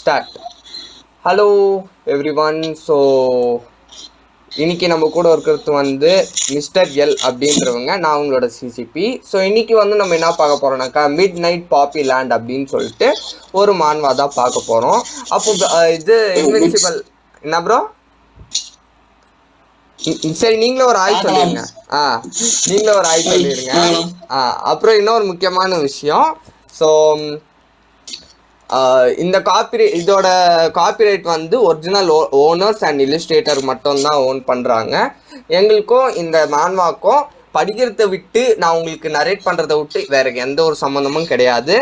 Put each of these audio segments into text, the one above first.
Start. Hello everyone. So இன்னைக்கு நம்ம கூட இருக்கிறது வந்து மிஸ்டர் எல் அப்படின்றவங்க. நான் உங்களோட சிசிபி. ஸோ இன்னைக்கு வந்து நம்ம என்ன பார்க்க போறோம்னாக்கா மிட் நைட் பாப்பி லேண்ட் அப்படின்னு சொல்லிட்டு ஒரு மான்வா தான் பார்க்க போறோம். அப்போ இது இன்வின்சிபிள் என்ன ப்ரோ? சரி, நீங்களும் ஒரு ஆய் சொல்லிடுங்க. நீங்களும் ஒரு ஆய் சொல்லிடுங்க. அப்புறம் இன்னொரு முக்கியமான விஷயம். ஸோ இந்த இதோட காப்பிரைட் வந்து ஒரிஜினல் ஓனர்ஸ் அண்ட் இல்லஸ்ட்ரேட்டர் மட்டும்தான் ஓன் பண்ணுறாங்க. எங்களுக்கும் இந்த மான்வாக்கும் படிக்கிறத விட்டு நான் உங்களுக்கு நரேட் பண்ணுறதை விட்டு வேற எந்த ஒரு சம்மந்தமும் கிடையாது.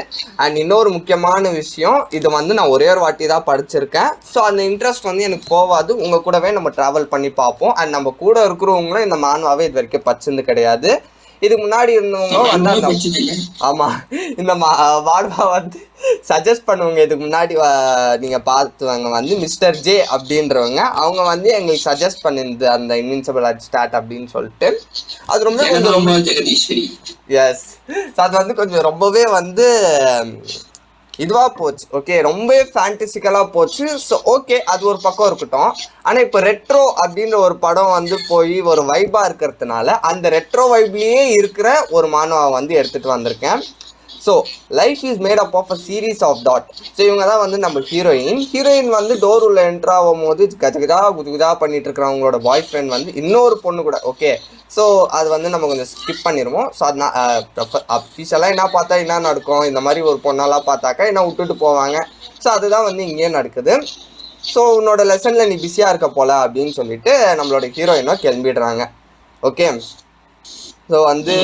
அண்ட் இன்னொரு முக்கியமான விஷயம், இது வந்து நான் ஒரே ஒரு வாட்டி தான் படிச்சிருக்கேன். ஸோ அந்த இன்ட்ரெஸ்ட் வந்து எனக்கு போகாது. உங்கள் கூடவே நம்ம ட்ராவல் பண்ணி பார்ப்போம். அண்ட் நம்ம கூட இருக்கிறவங்களும் இந்த மான்வாவே இது வரைக்கும் படிச்சது கிடையாது. இதுக்கு முன்னாடி இருந்தவங்க வந்து ஆமா இந்த மான்வா வந்து சஜஸ்ட் பண்ணுவாங்க. இதுக்கு முன்னாடி நீங்க பார்த்துவாங்க வந்து மிஸ்டர் ஜே அப்படின்றவங்க. அவங்க வந்து எங்களுக்கு சஜஸ்ட் பண்ணிருந்து அந்த இன்வின்சிபிள் ஸ்டார்ட் அப்படின்னு சொல்லிட்டு. அது ரொம்ப எஸ், அது வந்து கொஞ்சம் ரொம்பவே வந்து இதுவா போச்சு. ஓகே, ரொம்ப ஃபேண்டசிக்கலா போச்சு. ஸோ ஓகே, அது ஒரு பக்கம் இருக்கட்டும். ஆனால் இப்போ ரெட்ரோ அப்படின்ற ஒரு படம் வந்து போய் ஒரு வைபா இருக்கிறதுனால அந்த ரெட்ரோ வைப்லேயே இருக்கிற ஒரு மானவா வந்து எடுத்துட்டு வந்திருக்கேன். So life is made up of a series of dot. So இவங்க தான் வந்து நம்ம ஹீரோயின் வந்து டோர் உள்ள என்ட்ரு ஆகும் போது கஜகஜா குஜகுஜா பண்ணிட்டு இருக்கிறவங்களோட பாய் ஃப்ரெண்ட் வந்து இன்னொரு பொண்ணு கூட. ஓகே, ஸோ அது வந்து நம்ம கொஞ்சம் ஸ்கிப் பண்ணிடுவோம். ஸோ அது அஃபீஷியலாக என்ன பார்த்தா என்ன நடக்கும், இந்த மாதிரி ஒரு பொண்ணெல்லாம் பார்த்தாக்கா என்ன விட்டுட்டு போவாங்க. ஸோ அதுதான் வந்து இங்கேயே நடக்குது. ஸோ உன்னோட லெசனில் நீ பிஸியாக இருக்க போல அப்படின்னு சொல்லிட்டு நம்மளோட ஹீரோயினோ கிளம்பிடுறாங்க. ஓகே, ஸோ வந்து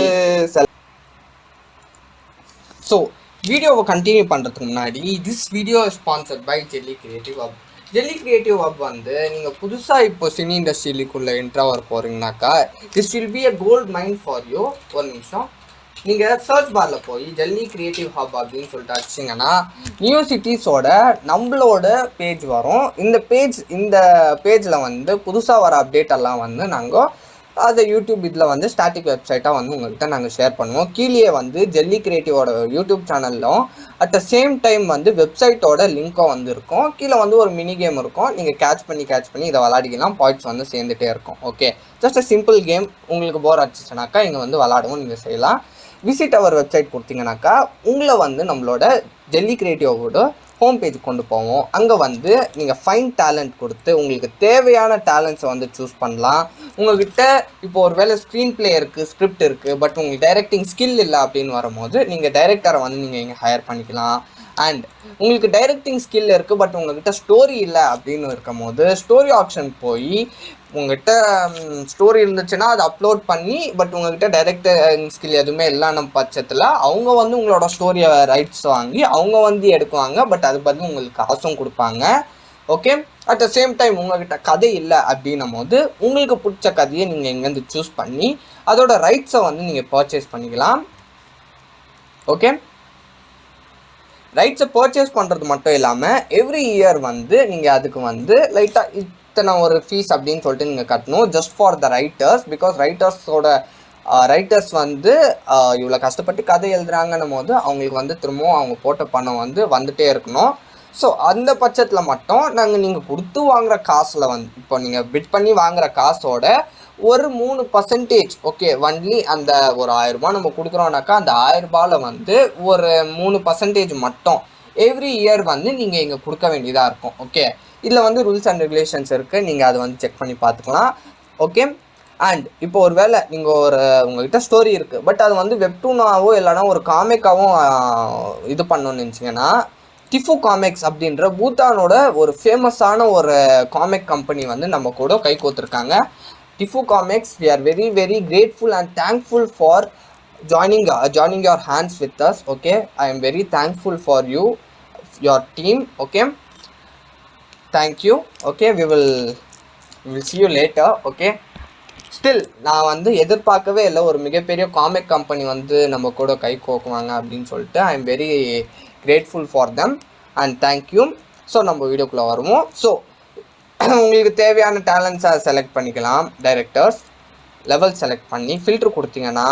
ஸோ வீடியோவை கண்டினியூ பண்ணுறதுக்கு முன்னாடி this video sponsored by Jelly Creative Hub. Jelly Creative Hub வந்து நீங்கள் புதுசாக இப்போ சினி இண்டஸ்ட்ரியிலுக்குள்ளே என்ட்ராக போகிறீங்கனாக்கா this will be a gold mind for you. ஒரு நிமிஷம், நீங்கள் சர்ச் பாரில் போய் ஜெல்லி கிரியேட்டிவ் ஹப் அப்படின்னு சொல்லிட்டு அடிச்சிங்கன்னா நியூ சிட்டிஸோட நம்மளோட பேஜ் வரும். இந்த பேஜில் வந்து புதுசாக வர அப்டேட் எல்லாம் வந்து நாங்கள் அதை யூடியூப் இதில் வந்து ஸ்டாட்டிக் வெப்சைட்டாக வந்து உங்கள்கிட்ட நாங்கள் ஷேர் பண்ணுவோம். கீழே வந்து ஜெல்லி கிரியேட்டிவோட யூடியூப் சேனல்லும் அட் த சேம் டைம் வந்து வெப்சைட்டோட லிங்க்கும் வந்து இருக்கும். கீழே வந்து ஒரு மினி கேம் இருக்கும். நீங்கள் கேட்ச் பண்ணி இதை விளாடிக்கலாம். பாயிண்ட்ஸ் வந்து சேர்ந்துட்டே இருக்கும். Okay, just a simple game. உங்களுக்கு போர் அடிச்சிச்சுனாக்கா இங்கே வந்து விளாடவும் நீங்கள் செய்யலாம். விசிட் அவர் வெப்சைட் கொடுத்தீங்கன்னாக்கா உங்களை வந்து நம்மளோட ஜெல்லி கிரியேட்டிவோட ஹோம் பேஜ் கொண்டு போவோம். அங்கே வந்து நீங்கள் ஃபைன் டேலண்ட் கொடுத்து உங்களுக்கு தேவையான டேலண்ட்ஸை வந்து சூஸ் பண்ணலாம். உங்கள்கிட்ட இப்போ ஒரு வேளை ஸ்க்ரீன் பிளே இருக்குது, ஸ்கிரிப்ட் இருக்குது, பட் உங்களுக்கு டைரக்டிங் ஸ்கில் இல்லை அப்படின்னு வரும்போது நீங்கள் டைரக்டரை வந்து நீங்கள் இங்கே ஹையர் பண்ணிக்கலாம். அண்ட் உங்களுக்கு டைரக்டிங் ஸ்கில் இருக்குது பட் உங்கள்கிட்ட ஸ்டோரி இல்லை அப்படின்னு இருக்கும் போது ஸ்டோரி ஆப்ஷன் போய் உங்கள்கிட்ட ஸ்டோரி இருந்துச்சுன்னா அதை அப்லோட் பண்ணி, பட் உங்கள்கிட்ட டைரக்டிங் ஸ்கில் எதுவுமே இல்லைன்னு பட்சத்தில் அவங்க வந்து உங்களோட ஸ்டோரியை ரைட்ஸ் வாங்கி அவங்க வந்து எடுக்குவாங்க. பட் அது பதில் உங்களுக்கு காசும் கொடுப்பாங்க. Okay, at the same time உங்கள்கிட்ட கதை இல்லை அப்படின்னும் போது உங்களுக்கு பிடிச்ச கதையை நீங்கள் எங்கேருந்து சூஸ் பண்ணி அதோட ரைட்ஸை வந்து நீங்கள் பர்ச்சேஸ் பண்ணிக்கலாம். ஓகே, ரைட்ஸை பர்ச்சேஸ் பண்ணுறது மட்டும் இல்லாமல் எவ்ரி இயர் வந்து நீங்கள் அதுக்கு வந்து லைட்டாக இத்தனை ஒரு ஃபீஸ் அப்படின்னு சொல்லிட்டு நீங்கள் கட்டணும். Just for the writers. Because writers வந்து இவ்வளோ கஷ்டப்பட்டு கதை எழுதுறாங்கன்னும் போது அவங்களுக்கு வந்து திரும்பவும் அவங்க போட்ட பணம் வந்து வந்துகிட்டே இருக்கணும். ஸோ அந்த பட்சத்தில் மட்டும் நீங்கள் கொடுத்து வாங்குகிற காசில் வந்து இப்போ நீங்கள் பிட் பண்ணி வாங்குகிற காசோட ஒரு 3%, ஓகே, ஒன்லி அந்த ஒரு 1000 ரூபாய் நம்ம கொடுக்குறோம்னாக்கா அந்த 1000 ரூபாயில் வந்து ஒரு 3% மட்டும் எவ்ரி இயர் வந்து நீங்கள் இங்கே கொடுக்க வேண்டியதாக இருக்கும். ஓகே, இதில் வந்து ரூல்ஸ் அண்ட் ரெகுலேஷன்ஸ் இருக்குது. நீங்கள் அதை வந்து செக் பண்ணி பார்த்துக்கலாம். ஓகே, அண்ட் இப்போ ஒரு வேளை நீங்கள் உங்கள்கிட்ட ஸ்டோரி இருக்குது பட் அது வந்து வெப்டூனாவோ இல்லைனா ஒரு காமிக்காவும் இது பண்ணணும்னு நினச்சிங்கன்னா டிஃபு காமிக்ஸ் அப்படின்ற பூட்டானோட ஒரு ஃபேமஸான ஒரு காமிக் கம்பெனி வந்து நம்ம கூட கை கோத்துருக்காங்க. டிஃபு comics, we are very very grateful and thankful for joining your hands with us. Okay, I am very thankful for your team. Okay, thank you. Okay, we will see you later. Okay, still நான் வந்து எதிர்பார்க்கவே இல்லை ஒரு மிகப்பெரிய comic company வந்து நம்ம கூட கை கோக்குவாங்க அப்படின்னு சொல்லிட்டு. I am very grateful for them and thank you. So நம்ம வீடியோக்குள்ளே வருவோம். ஸோ உங்களுக்கு தேவையான டேலண்ட்ஸை செலக்ட் பண்ணிக்கலாம். டைரக்டர்ஸ் லெவல் செலக்ட் பண்ணி ஃபில்ட்ரு கொடுத்தீங்கன்னா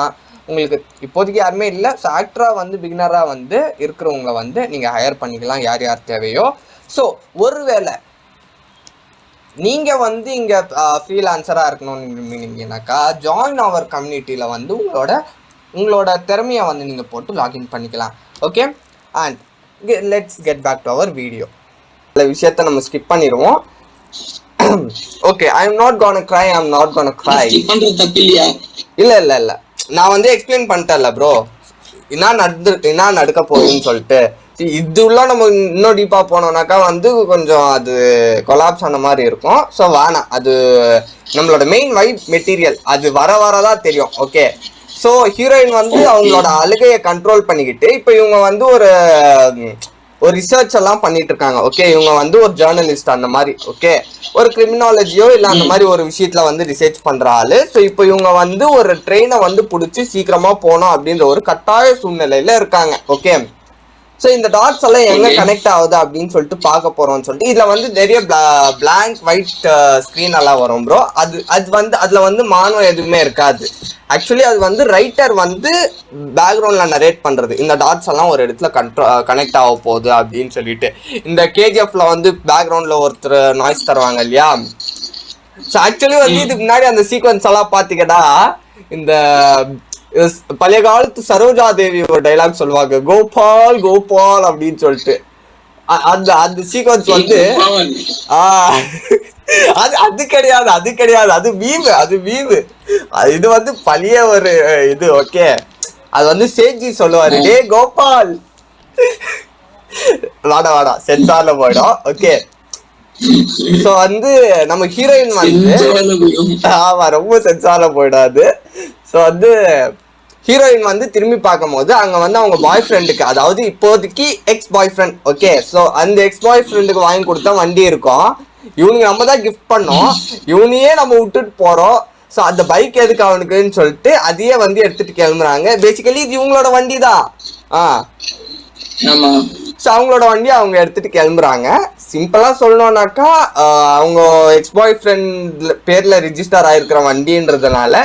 உங்களுக்கு இப்போதைக்கு யாருமே இல்லை. ஸோ ஆக்டராக வந்து பிகினராக வந்து இருக்கிறவங்கள வந்து நீங்கள் ஹையர் பண்ணிக்கலாம் யார் யார் தேவையோ. ஸோ ஒருவேளை நீங்கள் வந்து இங்கே ஃப்ரீலான்சராக இருக்கணும்னு நினைக்கிறீங்கனாக்கா ஜாயின் அவர் கம்யூனிட்டியில் வந்து உங்களோட திறமையை வந்து நீங்கள் போட்டு லாகின் பண்ணிக்கலாம். Okay, and let's get back to our video. இந்த விஷயத்த நம்ம ஸ்கிப் பண்ணிடுவோம். Okay, I am not gonna cry, I am not gonna cry. இல்லை நான் வந்து எக்ஸ்பிளைன் பண்ணிட்டேன்ல ப்ரோ என்ன நடக்க போகுதுன்னு சொல்லிட்டு. இதுள்ள நம்ம இன்னும் டீப்பாக போனோம்னாக்கா வந்து கொஞ்சம் அது கொலாப்ஸ் ஆன மாதிரி இருக்கும். ஸோ வேணாம், அது நம்மளோட மெயின் வைப் மெட்டீரியல் அது வரதான் தெரியும். ஓகே, ஸோ ஹீரோயின் வந்து அவங்களோட அழுகையை கண்ட்ரோல் பண்ணிக்கிட்டு இப்போ இவங்க வந்து ஒரு ரிசர்ச் எல்லாம் பண்ணிட்டு இருக்காங்க. ஓகே, இவங்க வந்து ஒரு ஜேர்னலிஸ்ட் அந்த மாதிரி. ஓகே, ஒரு கிரிமினாலஜியோ இல்லை அந்த மாதிரி ஒரு விஷயத்துல வந்து ரிசர்ச் பண்ற ஆளு. ஸோ இப்போ இவங்க வந்து ஒரு ட்ரெயினை வந்து பிடிச்சி சீக்கிரமா போனோம் அப்படின்ற ஒரு கட்டாய சூழ்நிலையில இருக்காங்க. ஓகே, ஸோ இந்த டாட்ஸ் எல்லாம் எங்க கனெக்ட் ஆகுது அப்படின்னு சொல்லிட்டு பார்க்க போறோம்னு சொல்லிட்டு இதுல வந்து நிறைய பிளாங்க் ஒயிட் ஸ்கிரீன் எல்லாம் வரும் ப்ரோ. அது வந்து அதுல வந்து மானம் எதுவுமே இருக்காது. ஆக்சுவலி அது வந்து ரைட்டர் வந்து பேக்ரவுண்ட்ல நரேட் பண்றது. இந்த டாட்ஸ் எல்லாம் ஒரு இடத்துல கனெக்ட் ஆக போகுது அப்படின்னு சொல்லிட்டு. இந்த கேஜிஎஃப்ல வந்து பேக்ரவுண்ட்ல ஒருத்தர் நாய்ஸ் தருவாங்க இல்லையா. ஸோ ஆக்சுவலி வந்து இதுக்கு முன்னாடி அந்த சீக்வன்ஸ் எல்லாம் பாத்தீங்கன்னா இந்த பழைய காலத்து சரோஜா தேவி ஒரு டைலாக் சொல்லுவாங்க, கோபால் கோபால் அப்படின்னு சொல்லிட்டு. அந்த சீக்வன்ஸ் வந்து அது கிடையாது அது வீவு இது வந்து பழைய ஒரு இது. ஓகே, அது வந்து சேஜி சொல்லுவாரு, டே கோபால் வாடா சென்சார்ல போயிடும். ஓகே, ஸோ வந்து நம்ம ஹீரோயின் வந்து ஆமா ரொம்ப சென்சார்ல போயிடாது. ஸோ வந்து ஹீரோயின் வந்து திரும்பி பார்க்கும் போது அங்க வந்து அவங்க பாய் ஃப்ரெண்டுக்கு, அதாவது இப்போதைக்கு எக்ஸ் பாய் ஃப்ரெண்ட். ஓகே, ஸோ அந்த எக்ஸ் பாய் ஃப்ரெண்டுக்கு வாங்கி கொடுத்தா வண்டி இருக்கும். இவனுக்கு நம்ம தான் கிஃப்ட் பண்ணோம், இவனையே நம்ம விட்டுட்டு போறோம். ஸோ அந்த பைக் எதுக்கு அவனுக்குன்னு சொல்லிட்டு அதையே வந்து எடுத்துட்டு கிளம்புறாங்க. பேசிக்கலி இது இவங்களோட வண்டி தான். ஸோ அவங்களோட வண்டி அவங்க எடுத்துட்டு கிளம்புறாங்க. சிம்பிளா சொல்லணும்னாக்கா அவங்க எக்ஸ் பாய் ஃப்ரெண்ட் பேர்ல ரிஜிஸ்டர் ஆயிருக்கிற வண்டின்றதுனால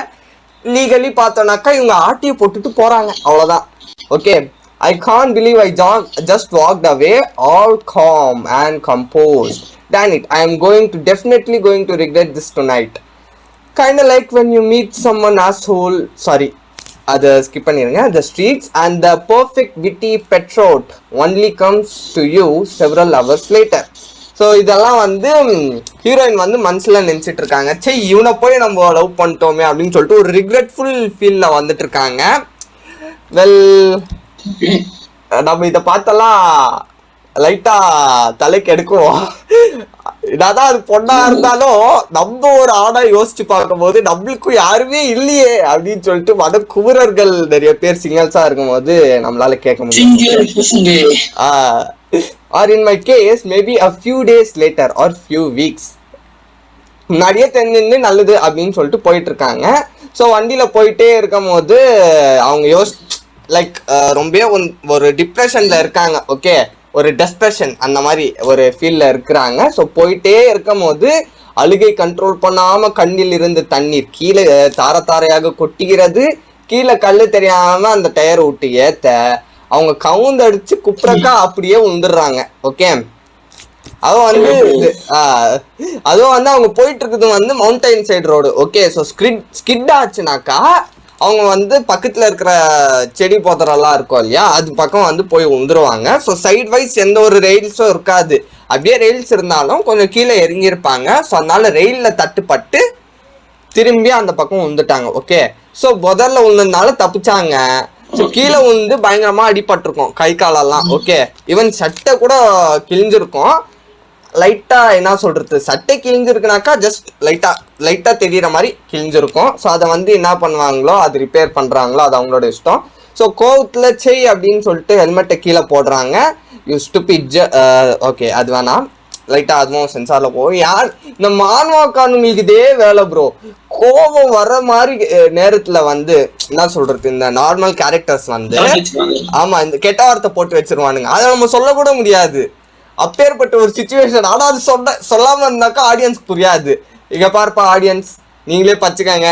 லீகலி பார்த்தோம்னாக்கா இவங்க ஆட்டியை போட்டுட்டு போறாங்க, அவ்வளவுதான். Okay, I can't believe I just walked away all com and compost. Damn it, I am definitely going to regret this tonight. Kinda like when you meet someone asshole, sorry, அதை skip பண்ணிடுங்க. The streets and the perfect witty petrot only comes to you several hours later. So இதெல்லாம் வந்து heroine வந்து மனசில் நினச்சிட்டு இருக்காங்க, சரி இவனை போய் நம்ம லவ் பண்ணிட்டோமே அப்படின்னு சொல்லிட்டு ஒரு ரிக்ரெட்ஃபுல் ஃபீலில் வந்துட்டு இருக்காங்க. வெல், நம்ம இதை பார்த்தெல்லாம் லைட்டா தலைக்கு எடுக்குவோம். இதான் அது பொண்ணா இருந்தாலும் நம்ம ஒரு ஆடா யோசிச்சு பார்க்கும் போது நம்மளுக்கும் யாருமே இல்லையே அப்படின்னு சொல்லிட்டு மத குமுறர்கள் நிறைய பேர் சிங்கல்ஸா இருக்கும் போது நம்மளால கேட்க முடியும். or in my case maybe a few days later or few weeks. முன்னாடியே தெரிஞ்சு நல்லது அப்படின்னு சொல்லிட்டு போயிட்டு இருக்காங்க. ஸோ வண்டியில போயிட்டே இருக்கும் போது அவங்க லைக் ரொம்ப ஒரு டிப்ரெஷன்ல இருக்காங்க. ஓகே, ஒரு டெஸ்பிரஷன் அந்த மாதிரி ஒரு ஃபீல்ல இருக்கிறாங்க. ஸோ போயிட்டே இருக்கும் போது அழுகை கண்ட்ரோல் பண்ணாம கண்ணில் இருந்து தண்ணீர் கீழே தாரையாக கொட்டுகிறது. கீழே கல்லு தெரியாம அந்த டயரை விட்டு ஏத்த அவங்க கவுந்தடிச்சு குப்புறக்கா அப்படியே உந்துடுறாங்க. ஓகே, அதுவும் வந்து அவங்க போயிட்டு இருக்குது வந்து mountain side road. Okay, so skid ஆச்சுனாக்கா அவங்க வந்து பக்கத்துல இருக்கிற செடி போதரெல்லாம் இருக்கும் இல்லையா, அது பக்கம் வந்து போய் உந்துருவாங்க. ஸோ சைட் வைஸ் எந்த ஒரு ரெயில்ஸும் இருக்காது. அப்படியே ரெயில்ஸ் இருந்தாலும் கொஞ்சம் கீழே இறங்கியிருப்பாங்க. ஸோ அதனால ரெயிலில் தட்டுப்பட்டு திரும்பி அந்த பக்கம் உந்துட்டாங்க. ஓகே, ஸோ முதல்ல உந்ததுனால தப்பிச்சாங்க. ஸோ கீழே வந்து பயங்கரமா அடிபட்டிருக்கும் கை காலெல்லாம். ஓகே, ஈவன் சட்டை கூட கிழிஞ்சிருக்கும். லைட்டா என்ன சொல்றது, சட்டை கிழிஞ்சிருக்குனாக்கா ஜஸ்ட் லைட்டா தெரியற மாதிரி கிழிஞ்சிருக்கும். ஸோ அதை வந்து என்ன பண்ணுவாங்களோ அது ரிப்பேர் பண்றாங்களோ அது அவங்களோட இஷ்டம். ஸோ கோவத்துல செய் அப்படின்னு சொல்லிட்டு ஹெல்மெட்டை கீழே போடுறாங்க. You stupid. ஓகே, அது வேணாம், லைட்டா அதுவும் சென்சார்ல போகும். இந்த மான்வாக்கானுங்களுக்கு இதே வேலை ப்ரோ. கோபம் வர மாதிரி நேரத்துல வந்து என்ன சொல்றது, இந்த நார்மல் கேரக்டர்ஸ் வந்து ஆமா இந்த கெட்ட வார்த்தை போட்டு வச்சிருவானுங்க. அதை நம்ம சொல்லக்கூட முடியாது, அப்பேற்பட்ட ஒரு சிச்சுவேஷன். ஆனா அது சொல்லாம இருந்தாக்கா ஆடியன்ஸ்க்கு புரியாது. இங்க பார்ப்பா ஆடியன்ஸ், நீங்களே பச்சுக்காங்க.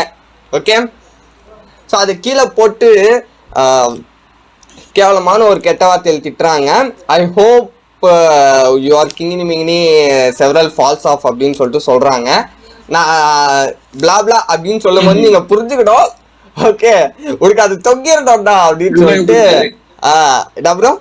ஓகே, ஸோ அது கீழே போட்டு கேவலமான ஒரு கெட்ட வார்த்தையில் திட்டுறாங்க. ஐ ஹோப் யூ ஆர் கிங்கினி மிங்கினி செவரல் ஃபால்ஸ் ஆஃப் அப்படின்னு சொல்லிட்டு சொல்றாங்க. நான் பிளாப்லா அப்படின்னு சொல்லும் போது நீங்க புரிஞ்சுக்கிட்டோம். ஓகே, உனக்கு அது தொங்கிடா அப்படின்னு சொல்லிட்டு அப்புறம்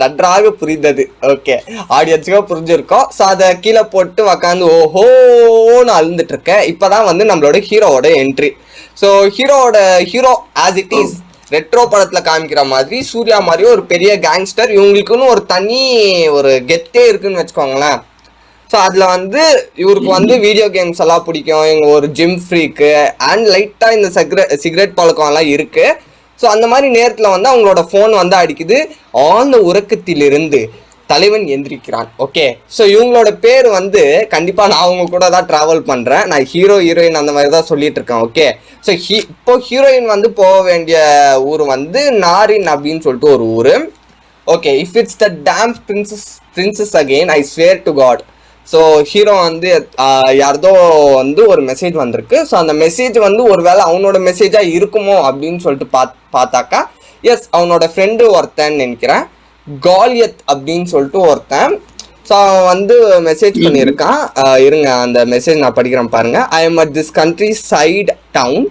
நன்றாக புரிந்தது. ஓகே, ஆடியன்ஸுக்கு புரிஞ்சிருக்கோம். ஸோ அதை கீழே போட்டு உக்காந்து ஓஹோன்னு அழுந்துட்டு இருக்கேன். இப்பதான் வந்து நம்மளோட ஹீரோவோட entry. So hero as it is retro படத்துல காமிக்கிற மாதிரி சூர்யா மாதிரி ஒரு பெரிய கேங்ஸ்டர், இவங்களுக்குன்னு ஒரு தனி ஒரு கெத்தே இருக்குன்னு வச்சுக்கோங்களேன். ஸோ அதில் வந்து இவருக்கு வந்து வீடியோ கேம்ஸ் எல்லாம் பிடிக்கும், இவங்க ஒரு ஜிம் ஃப்ரீக்கு அண்ட் லைட்டாக இந்த சிகரெட் பழக்கம் எல்லாம் இருக்கு. ஸோ அந்த மாதிரி நேரத்தில் வந்து அவங்களோட ஃபோன் வந்து அடிக்குது. ஆழ்ந்த உறக்கத்திலிருந்து தலைவன் எந்திரிக்கிறான். ஓகே, ஸோ இவங்களோட பேர் வந்து கண்டிப்பாக நான் அவங்க கூட தான் ட்ராவல் பண்ணுறேன். நான் ஹீரோயின் அந்த மாதிரி தான் சொல்லிட்டு இருக்கேன். ஓகே, ஸோ இப்போ ஹீரோயின் வந்து போக வேண்டிய ஊர் வந்து நாரின் அப்படின்னு சொல்லிட்டு ஒரு ஊர். Okay, if it's the damn princess again I swear to God. So hero வந்து யாரதோ வந்து ஒரு மெசேஜ் வந்திருக்கு. ஸோ அந்த மெசேஜ் வந்து ஒருவேளை அவனோட மெசேஜாக இருக்குமோ அப்படின்னு சொல்லிட்டு பார்த்தாக்கா எஸ், அவனோட ஃப்ரெண்டு ஒருத்தன் நினைக்கிறேன், காலியத் அப்படின்னு சொல்லிட்டு ஒருத்தன். ஸோ அவன் வந்து மெசேஜ் பண்ணியிருக்கான். இருங்க அந்த மெசேஜ் நான் படிக்கிறேன் பாருங்க. I am at this countryside town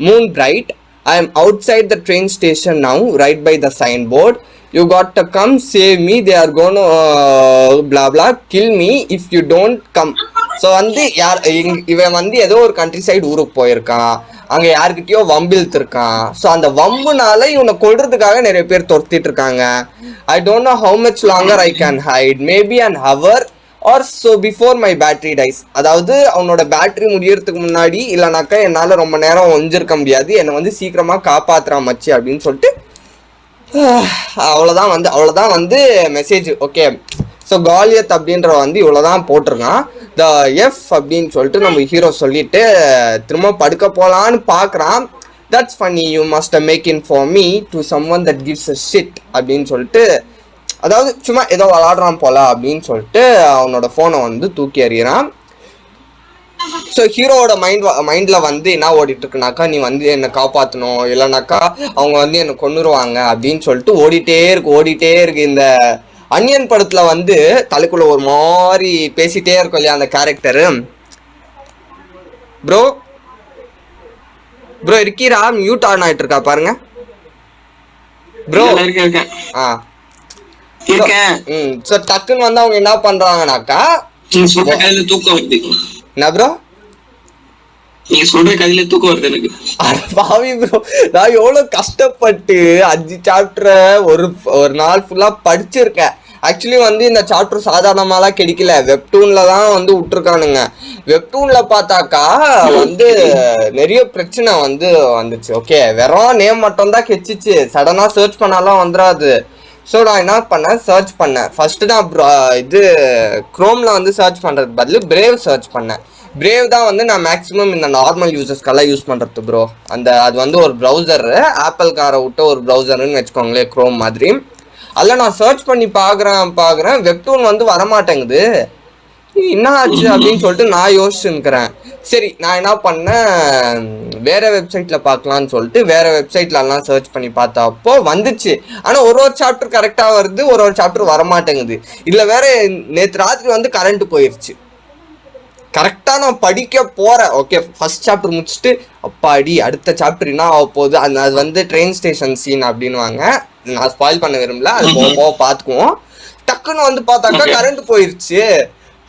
moon bright. I am outside the train station now right by the signboard. You got to come save me. They are going to blah blah kill me if you don't come. So வந்து இவன் வந்து ஏதோ ஒரு country side ஊருக்கு போயிருக்கான், அங்கே யாருக்கிட்டயோ வம்பிழுத்து இருக்கான். So அந்த வம்புனால இவனை கொல்றதுக்காக நிறைய பேர் துரத்திட்டு இருக்காங்க. I don't know how much longer I can hide, maybe an hour or so before my battery dies. அதாவது அவனோட பேட்டரி முடியறதுக்கு முன்னாடி இல்லைனாக்கா என்னால் ரொம்ப நேரம் ஒஞ்சிருக்க முடியாது, என்னை வந்து சீக்கிரமாக காப்பாற்றுறான் மச்சி அப்படின்னு சொல்லிட்டு அவ்வளோதான் வந்து மெசேஜ். ஓகே, ஸோ காலியத் அப்படின்ற வந்து இவ்வளோதான் போட்டிருக்கான். த எஃப் அப்படின்னு சொல்லிட்டு நம்ம ஹீரோ சொல்லிட்டு திரும்ப படுக்க போகலான்னு பார்க்குறான். That's funny, you must make in for me to someone that gives a shit அப்படின்னு சொல்லிட்டு, அதாவது சும்மா ஏதோ விளாடுறான் போல அப்படின்னு சொல்லிட்டு அவனோட ஃபோனை வந்து தூக்கி எறிகிறான். ஸோ ஹீரோவோட மைண்டில் வந்து என்ன ஓடிட்டு இருக்குனாக்கா, நீ வந்து என்னை காப்பாற்றணும், இல்லைனாக்கா அவங்க வந்து என்னை கொன்னுருவாங்க அப்படின்னு சொல்லிட்டு ஓடிட்டே இருக்கு. இந்த அன்னியன் படத்தில் வந்து தலைக்குள்ள ஒரு மாதிரி பேசிட்டே இருக்கும் இல்லையா அந்த கேரக்டரு. ப்ரோ இருக்கீரா? மியூட் ஆன் ஆயிட்டு இருக்கா பாருங்க ப்ரோ. ஸோ டக்குன்னு வந்து அவங்க என்ன பண்றாங்கனாக்கா, என்ன ப்ரோ நீங்க சொல்ற கதையில தூக்கம் வருது எனக்கு. பாவி ப்ரோ, நான் எவ்வளவு கஷ்டப்பட்டு 5 சாப்டரை ஒரு நாள் ஃபுல்லா படிச்சிருக்கேன். ஆக்சுவலி வந்து இந்த சாப்டர் சாதாரணமாலாம் கிடைக்கல, வெப்டூன்ல தான் வந்து விட்டுருக்கானுங்க. வெப்டூன்ல பார்த்தாக்கா வந்து நிறைய பிரச்சனை வந்து வந்துச்சு. ஓகே, வெறும் நேம் மட்டும் தான் கெச்சிச்சு, சடனா சர்ச் பண்ணாலாம் வந்துடாது. ஸோ நான் என்ன பண்ணேன், சர்ச் பண்ணேன். ஃபர்ஸ்ட்டு நான் இது க்ரோமில் வந்து சர்ச் பண்ணுறதுக்கு பதில் பிரேவ் சர்ச் பண்ணேன். பிரேவ் தான் வந்து நான் மேக்ஸிமம் இந்த நார்மல் யூசர்ஸ்க்கெல்லாம் யூஸ் பண்ணுறது ப்ரோ. அது வந்து ஒரு ப்ரௌசரு, ஆப்பிள்காரை விட்ட ஒரு ப்ரௌசருன்னு வச்சுக்கோங்களேன், க்ரோம் மாதிரி. அதில் நான் சர்ச் பண்ணி பார்க்குறேன் வெப்டூன் வந்து வரமாட்டேங்குது. என்ன ஆச்சு அப்படின்னு சொல்லிட்டு நான் யோசிச்சுக்கிறேன். சரி, நான் என்ன பண்ணேன், வேற வெப்சைட்ல பார்க்கலான்னு சொல்லிட்டு வேற வெப்சைட்லலாம் சர்ச் பண்ணி பார்த்தப்போ வந்துச்சு. ஆனால் ஒரு சாப்டர் கரெக்டாக வருது, ஒரு சாப்டர் வரமாட்டேங்குது. இல்லை வேற நேற்று ராத்திரி வந்து கரண்ட் போயிடுச்சு. கரெக்டாக நான் படிக்க போகிறேன். ஓகே, ஃபர்ஸ்ட் சாப்டர் முடிச்சுட்டு அப்பாடி அடுத்த சாப்டர் என்ன ஆக போகுது, அது வந்து ட்ரெயின் ஸ்டேஷன் சீன் அப்படின்வாங்க. நான் ஸ்பாயில் பண்ண விரும்பல, அது போக பார்த்துக்குவோம். டக்குன்னு வந்து பார்த்தாக்கா கரண்ட் போயிடுச்சு.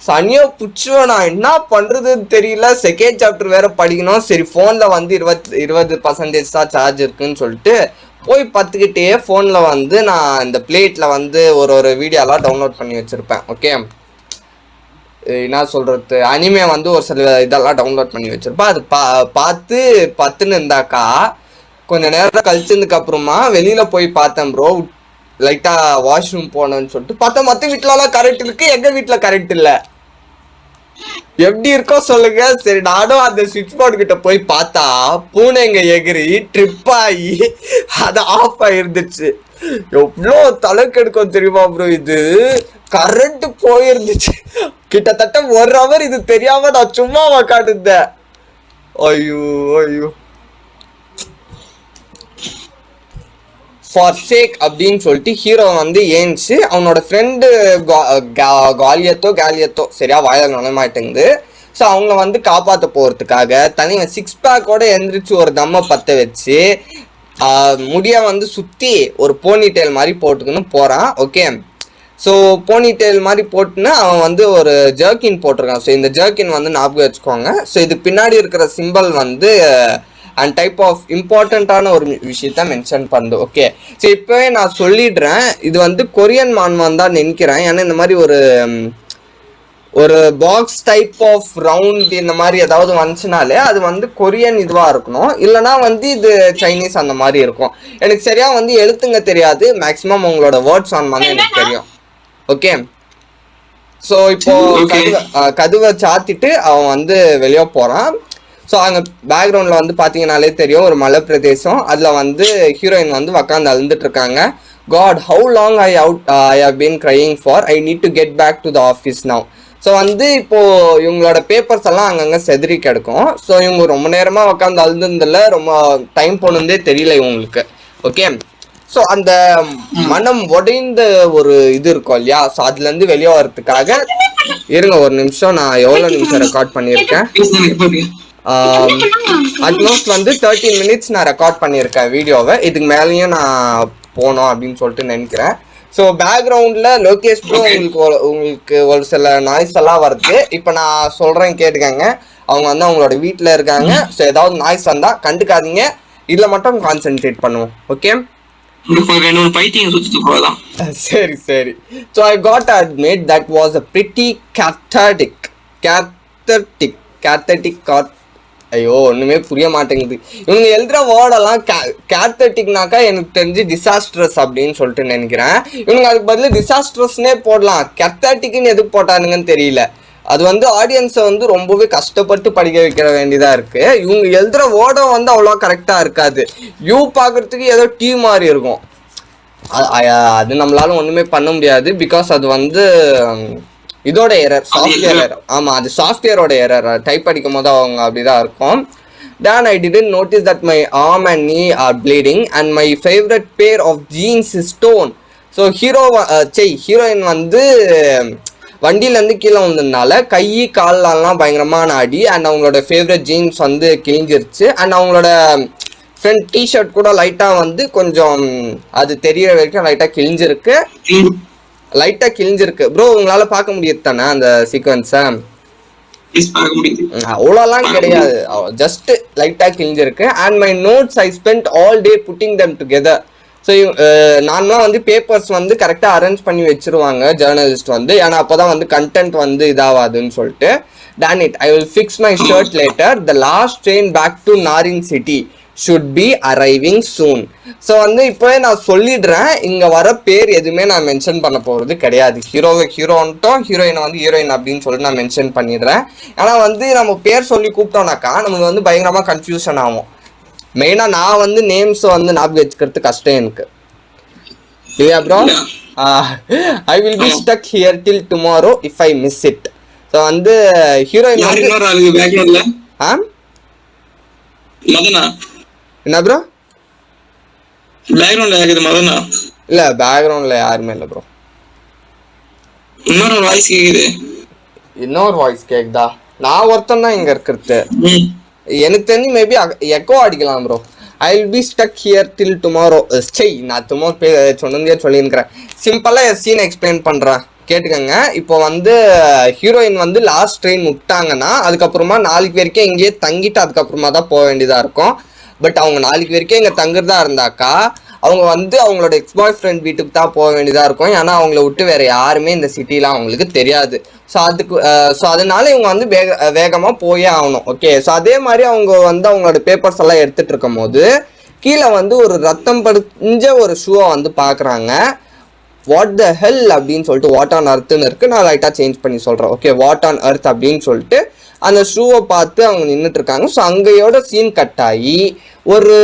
சனியோ புச்சுவோ, நான் என்ன பண்ணுறதுன்னு தெரியல. செகண்ட் சாப்டர் வேற படிக்கணும். சரி, ஃபோனில் வந்து 20% தான் சார்ஜ் இருக்குன்னு சொல்லிட்டு போய் பார்த்துக்கிட்டே ஃபோனில் வந்து நான் இந்த பிளேட்டில் வந்து ஒரு வீடியோலாம் டவுன்லோட் பண்ணி வச்சுருப்பேன். ஓகே, என்ன சொல்கிறது, அனிமே வந்து ஒரு சில இதெல்லாம் டவுன்லோட் பண்ணி வச்சுருப்பேன். அது பார்த்துன்னு இருந்தாக்கா கொஞ்சம் நேரம் கழிச்சதுக்கு அப்புறமா வெளியில் போய் பார்த்தேன் ப்ரோ. லைட்டாக வாஷ்ரூம் போனேன்னு சொல்லிட்டு பார்த்தா மற்ற வீட்டிலலாம் கரண்ட் இருக்கு, எங்கள் வீட்டில் கரண்ட் இல்லை. எப்படி இருக்கோ சொல்லுங்க. சரி, நானும் அந்த சுவிட்ச் போர்டு கிட்ட போய் பார்த்தா பூனைங்க எகிரி ட்ரிப் ஆகி அது ஆஃப் ஆயிருந்துச்சு. எவ்வளோ தலைக்கு எடுக்கும் தெரியுமா ப்ரோ. இது கரண்ட் போயிருந்துச்சு கிட்டத்தட்ட 1 hour. இது தெரியாம நான் சும்மா உக்காந்துருந்தேன். ஐயோ. ஃபார் சேக் அப்படின்னு சொல்லிட்டு ஹீரோ வந்து ஏஞ்சி அவனோட ஃப்ரெண்டு கேலியத்தோ சரியா வாயில நுழைய மாட்டேங்குது. ஸோ அவங்க வந்து காப்பாற்ற போகிறதுக்காக தனியாக 6 பேக்கோட எந்திரிச்சு ஒரு தம்மை பற்ற வச்சு முடிய வந்து சுற்றி ஒரு போனி டெயில் மாதிரி போட்டுக்கின்னு போகிறான். ஓகே, ஸோ போனி டெயில் மாதிரி போட்டுன்னு அவன் வந்து ஒரு ஜர்க்கின் போட்டிருக்கான். ஸோ இந்த ஜர்க்கின் வந்து ஞாபகம் வச்சுக்கோங்க. ஸோ இது பின்னாடி இருக்கிற சிம்பிள் வந்து அண்ட் டைப் ஆஃப் இம்பார்ட்டண்ட்டான ஒரு விஷயத்த மென்ஷன் பண்ணுது. ஓகே, ஸோ இப்போவே நான் சொல்லிடுறேன், இது வந்து கொரியன் மான்மான் தான் நினைக்கிறேன். ஏன்னா இந்த மாதிரி ஒரு பாக்ஸ் டைப் ஆஃப் ரவுண்ட் இந்த மாதிரி ஏதாவது வந்துச்சுனாலே அது வந்து கொரியன் இதுவாக இருக்கணும், இல்லைனா வந்து இது சைனீஸ் அந்த மாதிரி இருக்கும். எனக்கு சரியா வந்து எழுத்துங்க தெரியாது, மேக்ஸிமம் உங்களோட வேர்ட்ஸ் ஆன் மாதிரி எனக்கு தெரியும். ஓகே, ஸோ இப்போ கதவை சாத்திட்டு அவன் வந்து வெளியே போகிறான். ஸோ அங்கே பேக்ரவுண்டில் வந்து பார்த்தீங்கன்னாலே தெரியும் ஒரு மலை பிரதேசம். அதில் வந்து ஹீரோயின் வந்து உக்காந்து அழுந்துட்டு இருக்காங்க. God, how long I have been crying for, I need to get back to the office now. So வந்து இப்போது இவங்களோட பேப்பர்ஸ் எல்லாம் அங்கங்கே செதறி கிடக்கும். ஸோ இவங்க ரொம்ப நேரமாக உட்காந்து அழுதுதில் ரொம்ப டைம் போனதே தெரியல இவங்களுக்கு. ஓகே, ஸோ அந்த மனம் உடைந்த ஒரு இது இருக்கும் இல்லையா, ஸோ அதுலேருந்து வெளியே வர்றதுக்காக இருங்க ஒரு நிமிஷம், நான் எவ்வளோ நிமிஷம் ரெக்கார்ட் பண்ணியிருக்கேன். அட்மோஸ்ட் வந்து 13 minutes நான் ரெக்கார்ட் பண்ணியிருக்கேன் வீடியோவை. இதுக்கு மேலேயும் நான் போனோம் அப்படின்னு சொல்லிட்டு நினைக்கிறேன். ஸோ பேக்ரவுண்டில் லோகேஷ் ப்ரோ உங்களுக்கு ஒரு சில நாய்ஸ் எல்லாம் வருது. இப்போ நான் சொல்கிறேன் கேட்டுக்கங்க. அவங்க வந்து அவங்களோட வீட்டில் இருக்காங்க. ஸோ ஏதாவது நாய்ஸ் வந்தால் கண்டுக்காதீங்க, இதில் மட்டும் கான்சென்ட்ரேட் பண்ணுவோம். ஓகே, சரி சரி. So I got admit that was a pretty cathartic ஐயோ ஒன்றுமே புரிய மாட்டேங்குது. இவங்க எழுதுகிற வேர்டெல்லாம் கேத்தட்டிக்னாக்கா எனக்கு தெரிஞ்சு டிசாஸ்ட்ரஸ் அப்படின்னு சொல்லிட்டு நினைக்கிறேன். இவங்க அதுக்கு பதில் டிசாஸ்ட்ரஸ்னே போடலாம், கேத்தட்டிக்னு எதுக்கு போட்டானுங்கன்னு தெரியல. அது வந்து ஆடியன்ஸை வந்து ரொம்பவே கஷ்டப்பட்டு படிக்க வைக்கிற வேண்டியதாக இருக்குது. இவங்க எழுதுகிற வேர்டும் வந்து அவ்வளோ கரெக்டாக இருக்காது. யூ பார்க்குறதுக்கு ஏதோ டீ மாதிரி இருக்கும். அது நம்மளால ஒன்றுமே பண்ண முடியாது, பிகாஸ் அது வந்து இதோட எரர், சாஃப்ட்வேர் எரர். ஆமாம், அது சாஃப்ட்வேரோட எரர். டைப் படிக்கும் போது அவங்க அப்படிதான் இருக்கும். Then I didn't notice that my arm and knee are bleeding and my favorite pair of jeans is torn. So heroine வந்து வண்டியிலேருந்து கீழே வந்ததுனால கை கால்லாம் பயங்கரமான அடி. அண்ட் அவங்களோட ஃபேவரட் ஜீன்ஸ் வந்து கிழிஞ்சிருச்சு. அண்ட் அவங்களோட ஃப்ரெண்ட் டிஷர்ட் கூட லைட்டாக வந்து கொஞ்சம் அது தெரியற வரைக்கும் லைட்டாக கிழிஞ்சிருக்கு. ப்ரோ உங்களால் பார்க்க முடியுது தானே அந்த சீக்வன்ஸை? அவ்வளோலாம் கிடையாது, ஜஸ்ட் லைட்டாக கிழிஞ்சிருக்கு. And my notes I spend all day putting them together. So நான்லாம் வந்து பேப்பர்ஸ் வந்து கரெக்டாக அரேஞ்ச் பண்ணி வச்சுருவாங்க ஜேர்னலிஸ்ட் வந்து, ஏன்னா அப்போ தான் வந்து கண்டென்ட் வந்து இதாகாதுன்னு சொல்லிட்டு. Damn it, I will fix my shirt later. The last train back to Narin city should be arriving soon. So வந்து இப்போவே நான் சொல்லிடுறேன், இங்கே வர பேர் எதுவுமே நான் மென்ஷன் பண்ண போகிறது கிடையாது. ஹீரோன்ட்டோம், ஹீரோயினை வந்து ஹீரோயின் அப்படின்னு சொல்லிட்டு நான் மென்ஷன் பண்ணிடுறேன். ஏன்னா வந்து நம்ம பேர் சொல்லி கூப்பிட்டோம்னாக்கா நம்மளுக்கு வந்து பயங்கரமாக கன்ஃபியூஷன் ஆகும். மெயினாக நான் வந்து நேம்ஸ் வந்து ஞாபகம் வச்சுக்கிறது கஷ்டம் எனக்கு, இல்லையா bro? I will be stuck here till tomorrow if I miss it. So வந்து ஹீரோயின் என்ன ப்ரோ? இல்ல பேக்ரவுண்ட்ல யாருமே இல்ல ப்ரோ. இன்னொரு வாய்ஸ் கேக்குதா? நான் ஒருத்தன் தான் இங்க இருக்கிறது. எனக்கு தெரிஞ்சு மேபி எக்கோ அடிக்கலாம் bro. I will be stuck here till tomorrow. நான் டுமாரோ சொன்னதே சொல்லியிருக்கிறேன். சிம்பிளா சீன் எக்ஸ்பிளைன் பண்றேன், கேட்டுக்கங்க. இப்போ வந்து ஹீரோயின் வந்து லாஸ்ட் ட்ரெயின் விட்டாங்கன்னா அதுக்கப்புறமா 4 வரைக்கும் இங்கேயே தங்கிட்டு அதுக்கப்புறமா தான் போக வேண்டியதாக இருக்கும். பட் அவங்க 4 வரைக்கும் இங்கே தங்குறதா இருந்தாக்கா அவங்க வந்து அவங்களோட எக்ஸ் பாய் ஃப்ரெண்ட் வீட்டுக்கு தான் போக வேண்டியதாக இருக்கும். ஏன்னா அவங்கள விட்டு வேறு யாருமே இந்த சிட்டிலாம் அவங்களுக்கு தெரியாது. ஸோ அதனால இவங்க வந்து வேகமாக போயே ஆகணும். ஓகே, ஸோ அதே மாதிரி அவங்க வந்து அவங்களோட பேப்பர்ஸ் எல்லாம் எடுத்துகிட்டு இருக்கும் போது கீழே வந்து ஒரு ரத்தம் படிஞ்ச ஒரு ஷூவை வந்து பார்க்குறாங்க. வாட் த ஹெல் அப்படின்னு சொல்லிட்டு வாட் ஆன் அர்த்துன்னு இருக்குது. நான் லைட்டாக சேஞ்ச் பண்ணி சொல்கிறேன். ஓகே, வாட் ஆன் அர்த் அப்படின்னு சொல்லிட்டு அந்த ஷூவை பார்த்து அவங்க நின்றுட்டு இருக்காங்க. ஸோ அங்கேயோட சீன் கட் ஆகி ஒரு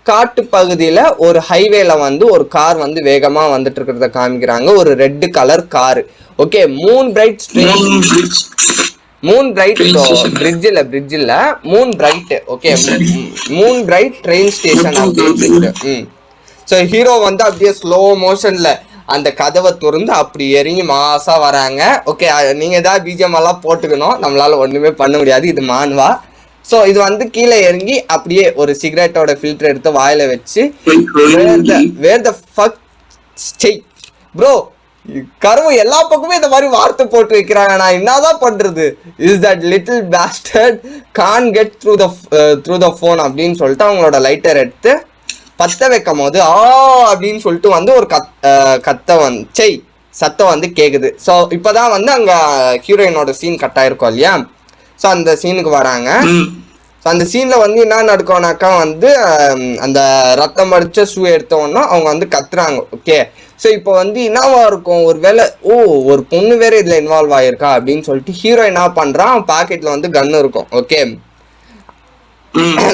காட்டு பகுதியில் ஒரு ஹைவேல வந்து ஒரு கார் வந்து வேகமாக வந்துட்டு இருக்கிறத காமிக்கிறாங்க. ஒரு red colour car. Okay, moon bright moon bright. Okay, moon bright train station அப்படின்னு சொல்லிட்டு. ஸோ ஹீரோ வந்து அப்படியே ஸ்லோ மோஷன்ல அந்த கதவை திறந்து அப்படி இறங்கி மாசா வராங்க. ஓகே, நீங்க ஏதாவது பிஜிஎம் எல்லாம் போட்டுக்கணும், நம்மளால ஒண்ணுமே பண்ண முடியாது, இது மான்வா. ஸோ இது வந்து கீழே இறங்கி அப்படியே ஒரு சிகரெட்டோட ஃபில்டர் எடுத்து வாயில வச்சு வேர் த ஃபக் ஸ்டே ப்ரோ, கருவு எல்லா பக்கமும் இந்த மாதிரி வார்த்தை போட்டு வைக்கிறாங்க. நான் என்னதான் பண்றது? Is that little bastard can get through the phone அப்படின்னு சொல்லிட்டு அவங்களோட லைட்டர் எடுத்து பத்த வைக்கும் போது அப்படின்னு சொல்லிட்டு வந்து ஒரு சத்தம் வந்து கேக்குது. ஸோ இப்போதான் வந்து அங்க ஹீரோயினோட சீன் கட் ஆயிருக்கும் இல்லையா? ஸோ அந்த சீனுக்கு வராங்க. ஸோ அந்த சீன்ல வந்து என்ன நடக்கும்னாக்கா வந்து அந்த ரத்தம் அடிச்ச ஷூ எடுத்தோன்னா அவங்க வந்து கத்துறாங்க. ஓகே, ஸோ இப்போ வந்து என்னவா இருக்கும், ஒரு வேளை ஒரு பொண்ணு வேற இதுல இன்வால்வ் ஆயிருக்கா அப்படின்னு சொல்லிட்டு ஹீரோ என்ன பண்றான், பாக்கெட்ல வந்து கன் இருக்கும். ஓகே,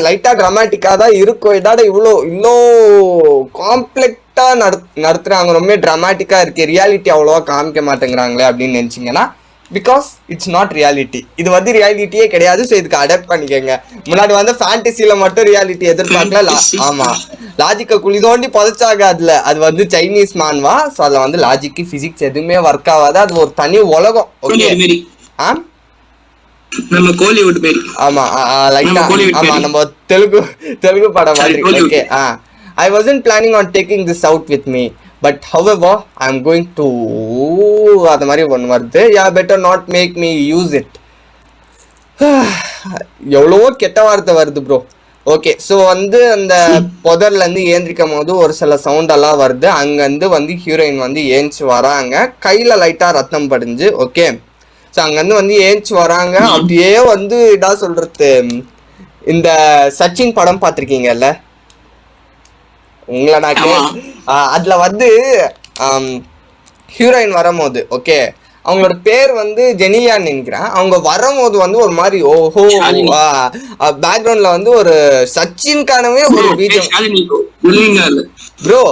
லைட்டா டிராமாட்டிக்கா தான் இருக்கும். இதாட இவ்வளோ காம்ப்ளெக்டா நடத்துறாங்க, ரொம்ப டிராமாட்டிக்கா இருக்கு. ரியாலிட்டி அவ்வளோவா காமிக்க மாட்டேங்கிறாங்களே அப்படின்னு நினைச்சீங்கன்னா, பிகாஸ் இட்ஸ் நாட் ரியாலிட்டி. இது வந்து ரியாலிட்டியே கிடையாது. ஸோ இதுக்கு அடாப்ட் பண்ணிக்கோங்க. முன்னாடி வந்து ஃபேண்டசியில மட்டும் ரியாலிட்டி எதிர்பார்க்கல. ஆமா, லாஜிக்கை குழி தோண்டி புதைச்சாங்க அதுல. அது வந்து சைனீஸ் மான்வா. ஸோ அதுல வந்து லாஜிக்கு பிசிக்ஸ் எதுவுமே ஒர்க் ஆகாது. அது ஒரு தனி உலகம். ஓகே, நம்ம கோலிவுட் பேர். ஆமா லைட்டா, ஆமா நம்ம தெலுங்கு படம் மாதிரி. Okay, I wasn't planning on taking this out with me, but however I'm going to அது மாதிரி ஒன்று வருது. better not make me use it. எவ்வளவோ கெட்ட வார்த்தை வருது ப்ரோ. ஓகே, ஸோ வந்து அந்த புதர்ல இருந்து ஏந்திரிக்கும் போது ஒரு சில சவுண்ட் எல்லாம் வருது. அங்கேருந்து வந்து ஹீரோயின் வந்து ஏஞ்சி வராங்க, கையில லைட்டா ரத்தம் படிஞ்சு. ஓகே, ஸோ அங்கேருந்து வந்து ஏஞ்சி வராங்க. அப்படியே வந்து இதா சொல்றது, இந்த சச்சின் படம் பார்த்துருக்கீங்கல்ல உங்களை நான் அதுல வந்து ஹீரோயின் வரும்போது, ஓகே அவங்களோட பேர் வந்து ஜெனிலியான்னு நினைக்கிறேன். அவங்க வரும்போது வந்து ஒரு மாதிரி ஓஹோ பேக்ரவுண்ட்ல வந்து ஒரு சச்சின்கானவே ஒரு பீஜம் ப்ரோ.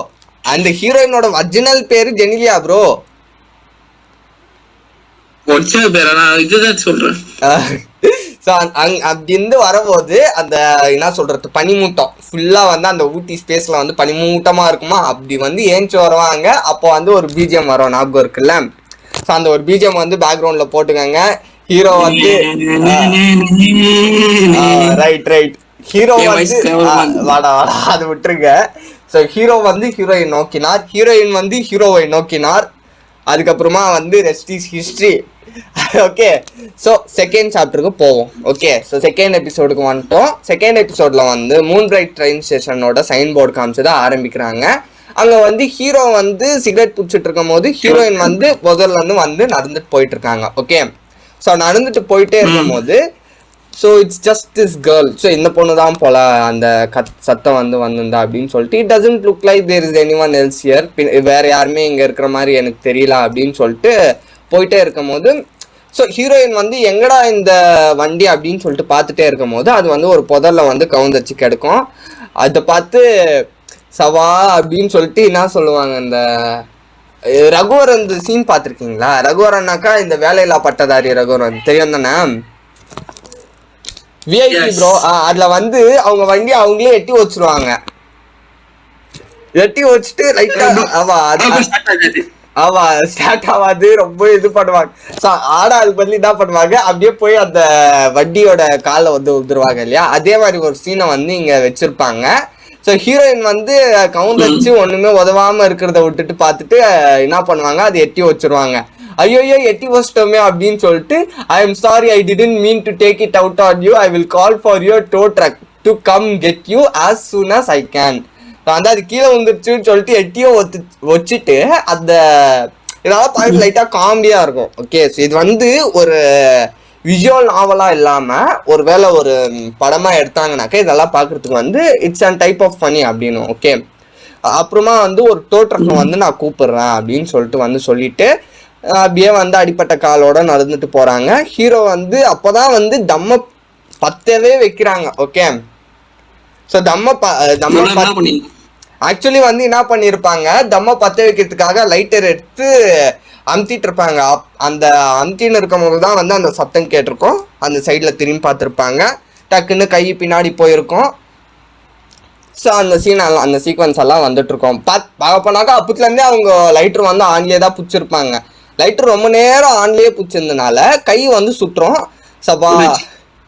அந்த ஹீரோயினோட ஒரிஜினல் பேரு ஜெனிலியா ப்ரோ. அப்படின்னு வரும்போது அந்த என்ன சொல்றது, பனிமூட்டம் ஃபுல்லா வந்து அந்த ஊட்டி ஸ்பேஸ்ல வந்து பனிமூட்டமா இருக்குமா, அப்படி வந்து ஏஞ்சி வருவாங்க. அப்போ வந்து ஒரு பிஜிஎம் வரும், ஞாபகம் இருக்குல்ல? ஸோ அந்த ஒரு பிஜிஎம் வந்து பேக்ரவுண்ட்ல போட்டுக்கோங்க. ஹீரோ வந்து ரைட் ஹீரோ வந்து வாடா அது விட்டுருங்க. ஸோ ஹீரோ வந்து ஹீரோயின் நோக்கினார், ஹீரோயின் வந்து ஹீரோவை நோக்கினார். அதுக்கப்புறமா வந்து rest is history. Okay, so second சாப்டருக்கு போவோம். ஓகே, ஸோ செகண்ட் எபிசோடுக்கு வந்துட்டோம். செகண்ட் எபிசோட்ல வந்து மூன் பிரைட் ட்ரெயின் ஸ்டேஷனோட சைன் போர்டு காமிச்சு தான் ஆரம்பிக்கிறாங்க. அங்க வந்து ஹீரோ வந்து சிகரெட் பிடிச்சிட்டு இருக்கும் போது ஹீரோயின் வந்து முதல்ல வந்து நடந்துட்டு போயிட்டு இருக்காங்க. ஓகே, ஸோ நடந்துட்டு போயிட்டே இருக்கும் போது so it's just this girl. So இந்த பொண்ணு தான் போல அந்த சத்தம் வந்து வந்திருந்தா அப்படின்னு சொல்லிட்டு, it doesn't look like there is anyone else here, வேற யாருமே இங்க இருக்கிற மாதிரி எனக்கு தெரியல அப்படின்னு சொல்லிட்டு போயிட்டே இருக்கும் போது, ஸோ ஹீரோயின் வந்து எங்கடா இந்த வண்டி அப்படின்னு சொல்லிட்டு பார்த்துட்டே இருக்கும் போது அது வந்து ஒரு புதர்ல வந்து கவுந்தச்சு கிடக்கும். அதை பார்த்து சவா அப்படின்னு சொல்லிட்டு என்ன சொல்லுவாங்க, இந்த ரகுவரன் இந்த சீன் பார்த்துருக்கீங்களா? ரகுவரன்னாக்கா இந்த வேலையில்லா பட்டதாரி ரகுவரன் தெரியும் தானே, விஐபி ப்ரோ. அதுல வந்து அவங்க வண்டி அவங்களே எட்டி வச்சிருவாங்க. எட்டி வச்சுட்டு லைட்டா ஆமா ஸ்டார்ட் ஆகாது, ரொம்ப இது பண்ணுவாங்க. ஸோ ஆனா அது பதில் என்ன பண்ணுவாங்க, அப்படியே போய் அந்த வண்டியோட காலை வந்து உந்துருவாங்க இல்லையா? அதே மாதிரி ஒரு சீனை வந்து இங்க வச்சிருப்பாங்க. ஸோ ஹீரோயின் வந்து கவுந்தடிச்சு ஒண்ணுமே உதவாம இருக்கிறத விட்டுட்டு பார்த்துட்டு என்ன பண்ணுவாங்க, அது எட்டி வச்சிருவாங்க. ஐயோ எட்டி வச்சிட்டோமே அப்படின்னு சொல்லிட்டு, I am sorry, I didn't mean to take it out on you, I will call for your tow truck to come get you as soon as I can. வந்து அது கீழே வந்துருச்சுன்னு சொல்லிட்டு எட்டியோ வச்சுட்டு அந்த இதெல்லாம் பார்த்து லைட்டா காமெடியா இருக்கும். ஓகே, ஸோ இது வந்து ஒரு விஷுவல் நாவலா இல்லாம ஒரு வேளை ஒரு படமா எடுத்தாங்கனாக்கா இதெல்லாம் பாக்குறதுக்கு வந்து it's and type of funny அப்படின்னு. ஓகே, அப்புறமா வந்து ஒரு டோ ட்ரக்கை வந்து நான் கூப்பிடுறேன் அப்படின்னு சொல்லிட்டு வந்து சொல்லிட்டு அப்படியே வந்து அடிப்பட்ட காலோட நடந்துட்டு போறாங்க. ஹீரோ வந்து அப்போதான் வந்து தம்ம பத்தவே வைக்கிறாங்க. ஓகே, ஸோ தம்ம ஆக்சுவலி வந்து என்ன பண்ணியிருப்பாங்க, தம்ம பத்த வைக்கிறதுக்காக லைட்டர் எடுத்து அமுத்திட்டு இருப்பாங்க. அந்த அமுத்தின்னு இருக்கும் போது தான் வந்து அந்த சத்தம் கேட்டிருக்கோம். அந்த சைடில் திரும்பி பார்த்துருப்பாங்க, டக்குன்னு கை பின்னாடி போயிருக்கோம். ஸோ அந்த சீக்வன்ஸ் எல்லாம் வந்துட்டு இருக்கோம். பார்க்க போனாக்கா அப்பத்துலேருந்தே அவங்க லைட்டர் வந்து ஆன்லேயே தான் பிடிச்சிருப்பாங்க. லைட்டர் ரொம்ப நேரம் ஆன்லேயே பிடிச்சிருந்தனால கை வந்து சுட்டுரும். சப்பா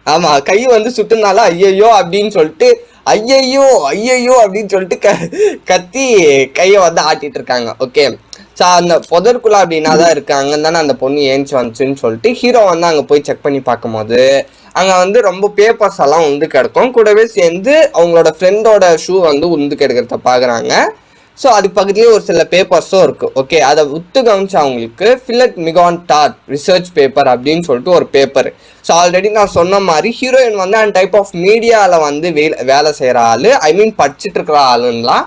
ஆமா, கை வந்து சுட்டுனால ஐயையோ அப்படின்னு சொல்லிட்டு ஐயையோ அப்படின்னு சொல்லிட்டு கத்தி கையை வந்து ஆட்டிட்டு இருக்காங்க. ஓகே, ஸோ அந்த புதற்குள்ள அப்படின்னா தான் இருக்கு. அங்கே தானே அந்த பொண்ணு ஏஞ்சி வந்துச்சுன்னு சொல்லிட்டு ஹீரோ வந்து அங்கே போய் செக் பண்ணி பார்க்கும்போது அங்கே வந்து ரொம்ப பேப்பர்ஸ் எல்லாம் உந்து கிடக்கும். கூடவே சேர்ந்து அவங்களோட ஃப்ரெண்டோட ஷூ வந்து உந்து கிடக்கிறத பார்க்குறாங்க. ஸோ அதுக்கு பக்கத்துலேயே ஒரு சில பேப்பர்ஸும் இருக்குது. ஓகே, அதை உத்து கவனிச்சு அவங்களுக்கு fillet MECON dot research paper அப்படின்னு சொல்லிட்டு ஒரு பேப்பர். ஸோ ஆல்ரெடி நான் சொன்ன மாதிரி ஹீரோயின் வந்து அந்த டைப் ஆஃப் மீடியாவில் வந்து வேலை செய்கிற ஆள், ஐ மீன் படிச்சுட்டு இருக்கிற ஆளுலாம்.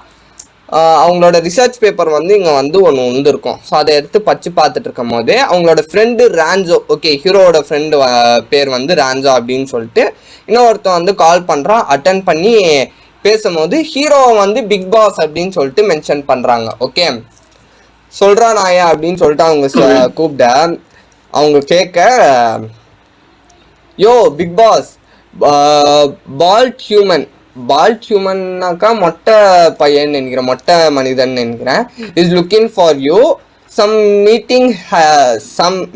அவங்களோட ரிசர்ச் பேப்பர் வந்து இங்கே வந்து ஒன்று வந்துருக்கும். ஸோ அதை எடுத்து படித்து பார்த்துட்டு இருக்கும் போதே அவங்களோட ஃப்ரெண்டு ரான்ஜோ, ஓகே ஹீரோவோட ஃப்ரெண்டு பேர் வந்து ரான்ஜோ அப்படின்னு சொல்லிட்டு இன்னொருத்தன் வந்து கால் பண்ணுறான். அட்டன் பண்ணி பேசும்போது ஹீரோவை வந்து பிக் பாஸ் அப்படின்னு சொல்லிட்டு மென்ஷன் பண்ணுறாங்க. ஓகே, சொல்கிறான் நாயா அப்படின்னு சொல்லிட்டு அவங்க கூப்பிட்ட அவங்க கேட்க, யோ பிக் பாஸ், பால்ட் ஹியூமன்னாக்கா மொட்டை பையன் நினைக்கிறேன், மொட்டை மனிதன் நினைக்கிறேன், is looking for you, some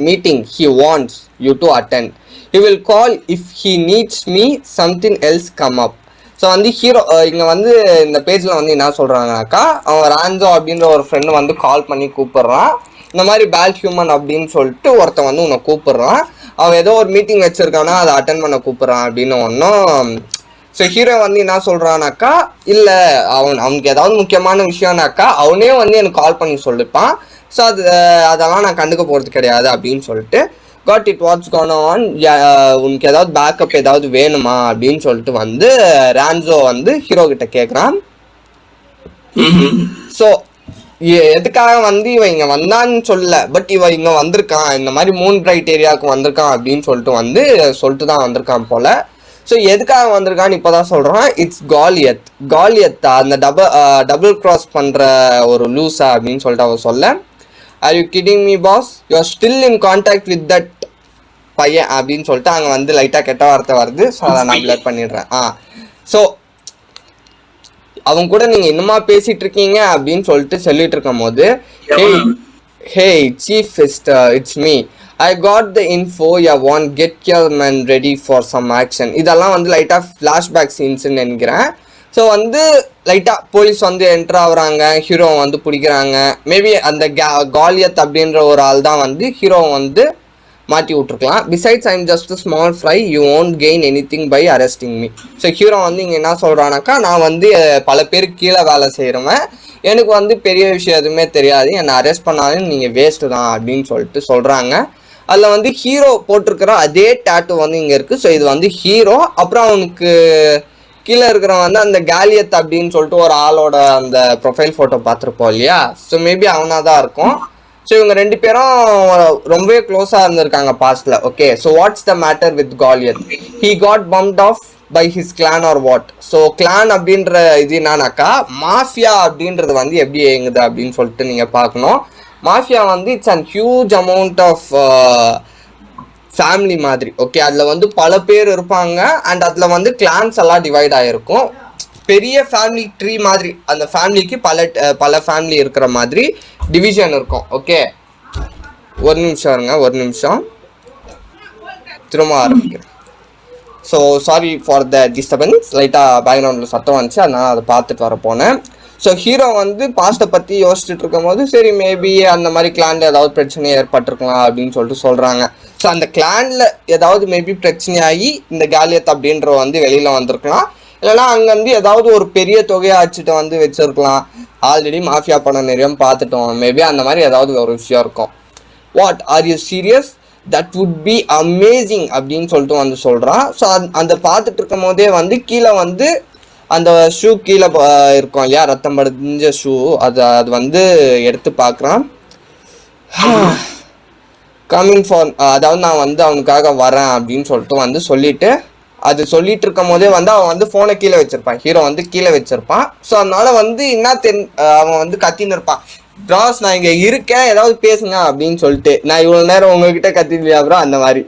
meeting he wants you to attend, he will call if he needs me, something else come up. So வந்து ஹீரோ இங்கே வந்து இந்த பேஜில் வந்து என்ன சொல்கிறாங்கனாக்கா, அவன் ரான்ஜோ அப்படின்ற ஒரு ஃப்ரெண்டு வந்து கால் பண்ணி கூப்பிட்றான். இந்த மாதிரி பால்ட் ஹியூமன் அப்படின்னு சொல்லிட்டு ஒருத்தன் வந்து உன்னை கூப்பிட்றான். அவன் ஏதோ ஒரு மீட்டிங் வச்சுருக்கானா அதை அட்டன் பண்ண கூப்பிட்றான் அப்படின்னு ஒன்றும். ஸோ ஹீரோ வந்து என்ன சொல்கிறானாக்கா, இல்லை அவனுக்கு ஏதாவது முக்கியமான விஷயம்னாக்கா அவனே வந்து எனக்கு கால் பண்ணி சொல்லிப்பான். ஸோ அதெல்லாம் நான் கண்டுக்க போகிறது கிடையாது அப்படின்னு சொல்லிட்டு, got it watts cone on, உனக்கு ஏதாவது பேக்கப் ஏதாவது வேணுமா அப்படின்னு சொல்லிட்டு வந்து ரான்ஜோ வந்து ஹீரோ கிட்ட கேட்குறான். ஸோ எதுக்காக வந்து இவன் இங்கே வந்தான்னு சொல்லல, பட் இவன் இங்கே வந்திருக்கான், இந்த மாதிரி மூன் பிரைட் ஏரியாவுக்கு வந்திருக்கான் அப்படின்னு சொல்லிட்டு தான் வந்திருக்கான் போல. ஸோ எதுக்காக வந்திருக்கான்னு இப்போ தான் சொல்கிறான். இட்ஸ் காலியத்தா அந்த டபுள் கிராஸ் பண்ணுற ஒரு லூஸா அப்படின்னு சொல்லிட்டு அவன் சொல்ல, are you kidding me pass, you are still in contact with that பையன் அப்படின்னு சொல்லிட்டு அங்கே வந்து லைட்டாக கெட்ட வார்த்தை வருது. ஸோ அதை நான் பிளர் பண்ணிடுறேன். ஸோ அவங்க கூட நீங்கள் இன்னுமா பேசிகிட்டு இருக்கீங்க அப்படின்னு சொல்லிட்டு இருக்கும் போது, hey chief it's me, I got the info, you want get your man ready for some action. இதெல்லாம் வந்து லைட்டாக ஃப்ளாஷ்பேக் சீன்ஸ்ன்னு நினைக்கிறேன். ஸோ வந்து லைட்டாக போலீஸ் வந்து என்ட்ரு ஆகுறாங்க, ஹீரோ வந்து பிடிக்கிறாங்க. மேபி அந்த காலியத் அப்படின்ற ஒரு ஆள் தான் வந்து ஹீரோவை வந்து மாட்டி விட்ருக்கலாம். Besides I'm just small fry, you won't gain anything by arresting me. So hero வந்து இங்கே என்ன சொல்கிறானாக்கா, நான் வந்து பல பேருக்கு கீழே வேலை செய்கிறவன், எனக்கு வந்து பெரிய விஷயம் எதுவுமே தெரியாது, என்னை அரெஸ்ட் பண்ணாலும் நீங்கள் வேஸ்ட்டு தான் அப்படின்னு சொல்லிட்டு சொல்கிறாங்க. அதில் வந்து ஹீரோ போட்டிருக்கிற அதே டேட்டு வந்து இங்கே இருக்குது. ஸோ இது வந்து ஹீரோ, அப்புறம் அவனுக்கு கீழே இருக்கிறவன் வந்து அந்த காலியத் அப்படின்னு சொல்லிட்டு ஒரு ஆளோட அந்த ப்ரொஃபைல் ஃபோட்டோ பார்த்துருப்போம் இல்லையா. ஸோ மேபி அவனாக தான் இருக்கும். ஸோ இவங்க ரெண்டு பேரும் ரொம்பவே க்ளோஸாக இருந்திருக்காங்க பாஸ்டில். Okay, so what's the matter with Goliath, he got bumped off by his clan or what. So clan அப்படின்ற இது என்னன்னாக்கா, மாஃபியா அப்படின்றது வந்து எப்படி இயங்குது அப்படின்னு சொல்லிட்டு நீங்கள் பார்க்கணும். மாஃபியா வந்து it's and huge amount of family மாதிரி. ஓகே, அதில் வந்து பல பேர் இருப்பாங்க அண்ட் அதில் வந்து கிளான்ஸ் எல்லாம் டிவைட் ஆகிருக்கும். பெரிய ஃபேமிலி ட்ரீ மாதிரி, அந்த ஃபேமிலிக்கு பல ஃபேமிலி இருக்கிற மாதிரி டிவிஷன் இருக்கும். ஓகே, ஒரு நிமிஷம் திரும்ப ஆரம்பிக்கிறேன். So sorry for the disturbance, லைட்டாக பேக்ரவுண்டில் சத்தம் வந்துச்சு, அதனால் அதை பார்த்துட்டு வர போனேன். ஸோ ஹீரோ வந்து பாஸ்ட்டை பற்றி யோசிச்சுட்டு இருக்கும் போது, சரி மேபி அந்த மாதிரி கிளானில் ஏதாவது பிரச்சனை ஏற்பட்டிருக்கலாம் அப்படின்னு சொல்லிட்டு சொல்கிறாங்க. ஸோ அந்த கிளானில் ஏதாவது மேபி பிரச்சனையாகி இந்த காலியத் அப்படின்ற வந்து வெளியில் வந்திருக்கலாம், இல்லைனா அங்கேருந்து ஏதாவது ஒரு பெரிய தொகையை அடிச்சுட்டு வந்து வச்சுருக்கலாம். ஆல்ரெடி மாஃபியா படம் நிறைய பார்த்துட்டோம், மேபி அந்த மாதிரி ஏதாவது ஒரு விஷயம் இருக்கும். What are you serious, that would be amazing அப்படின்னு சொல்லிட்டு வந்து சொல்கிறான். ஸோ அந்த பார்த்துட்டு இருக்கும் போதே வந்து கீழே வந்து அந்த ஷூ கீழே இருக்கும் இல்லையா, ரத்தம் படிஞ்ச ஷூ, அது வந்து எடுத்து பார்க்குறான். கம்மிங் ஃபார், அதாவது நான் வந்து அவனுக்காக வரேன் அப்படின்னு சொல்லிட்டு வந்து சொல்லிட்டு இருக்கும் போதே வந்து அவன் வந்து ஃபோனை கீழே வச்சிருப்பான், ஹீரோ வந்து கீழே வச்சிருப்பான். ஸோ அதனால வந்து அவன் வந்து கத்தின்னு இருப்பான், ப்ராஸ் நான் இங்கே இருக்கேன் ஏதாவது பேசுங்க அப்படின்னு சொல்லிட்டு. நான் இவ்வளோ நேரம் உங்ககிட்ட கத்தினியா ப்ரோ அந்த மாதிரி.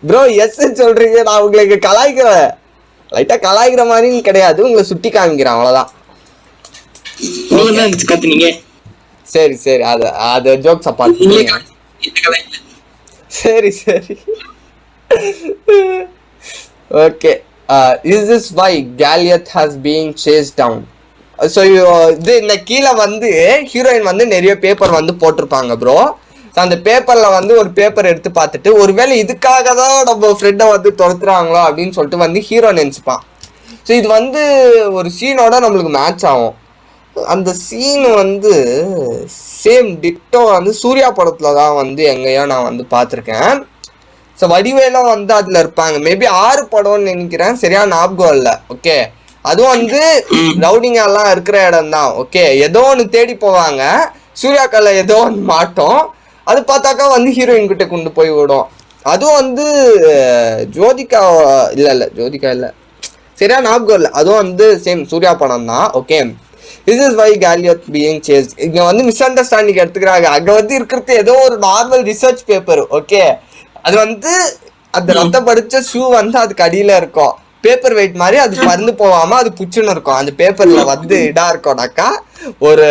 ப்ரோ எஸ் சொல்றீங்க, நான் உங்களுக்கு கலாய்க்கிறேன். லைட்டா கலாய்க்கிற மாதிரின்னு கிடையாது, உங்களை சுட்டி காமிக்கிறேன் அவ்வளவுதான். கத்துனீங்க. சரி சரி, அது ஜோக்ஸ் அப்பார்ட். சரி சரி okay. Is this why Goliath has been chased down? So இது இந்த கீழே வந்து ஹீரோயின் வந்து நிறைய பேப்பர் வந்து போட்டிருப்பாங்க ப்ரோ. அந்த பேப்பர்ல வந்து ஒரு பேப்பர் எடுத்து பார்த்துட்டு ஒருவேளை இதுக்காக தான் நம்ம ஃப்ரெண்டை வந்து துரத்துறாங்களோ அப்படின்னு சொல்லிட்டு வந்து ஹீரோ நினச்சிப்பான். ஸோ இது வந்து ஒரு சீனோட நம்மளுக்கு மேட்ச் ஆகும். அந்த சீன் வந்து சேம் டிட்டோ வந்து சூர்யா படத்துல தான் வந்து எங்கேயோ நான் வந்து பார்த்துருக்கேன். ஸோ வடிவேலும் வந்து அதில் இருப்பாங்க. மேபி 6 படம்னு நினைக்கிறேன், சரியா ஞாபகம் இல்லை. ஓகே, அதுவும் வந்து ரவுடிங்க எல்லாம் இருக்கிற இடம் தான். ஓகே, ஏதோ ஒன்று தேடி போவாங்க, சூர்யாக்கால ஏதோ ஒன்று மாட்டோம், அது பார்த்தாக்கா வந்து ஹீரோயின் கிட்ட கொண்டு போய் விடும். அதுவும் வந்து ஜோதிகா ஜோதிகா இல்லை, சரியா ஞாபகம் இல்லை. அதுவும் வந்து சேம் சூர்யா படம் தான். Okay, this is why Goliath being chased. இங்க வந்து மிஸ் அண்டர்ஸ்டாண்டிங் எடுத்துக்கிறாங்க. அங்க வந்து இருக்கிறது ஏதோ ஒரு நார்மல் ரிசர்ச் பேப்பர். ஓகே, அது வந்து அந்த ரத்த படிச்ச ஷூ வந்து அதுக்கு அடியில இருக்கும், பேப்பர் வெயிட் மாதிரி. அது பறந்து போகாம அது புச்சுன்னு இருக்கும். அந்த பேப்பர்ல வந்து இடா இருக்கும்னாக்கா ஒரு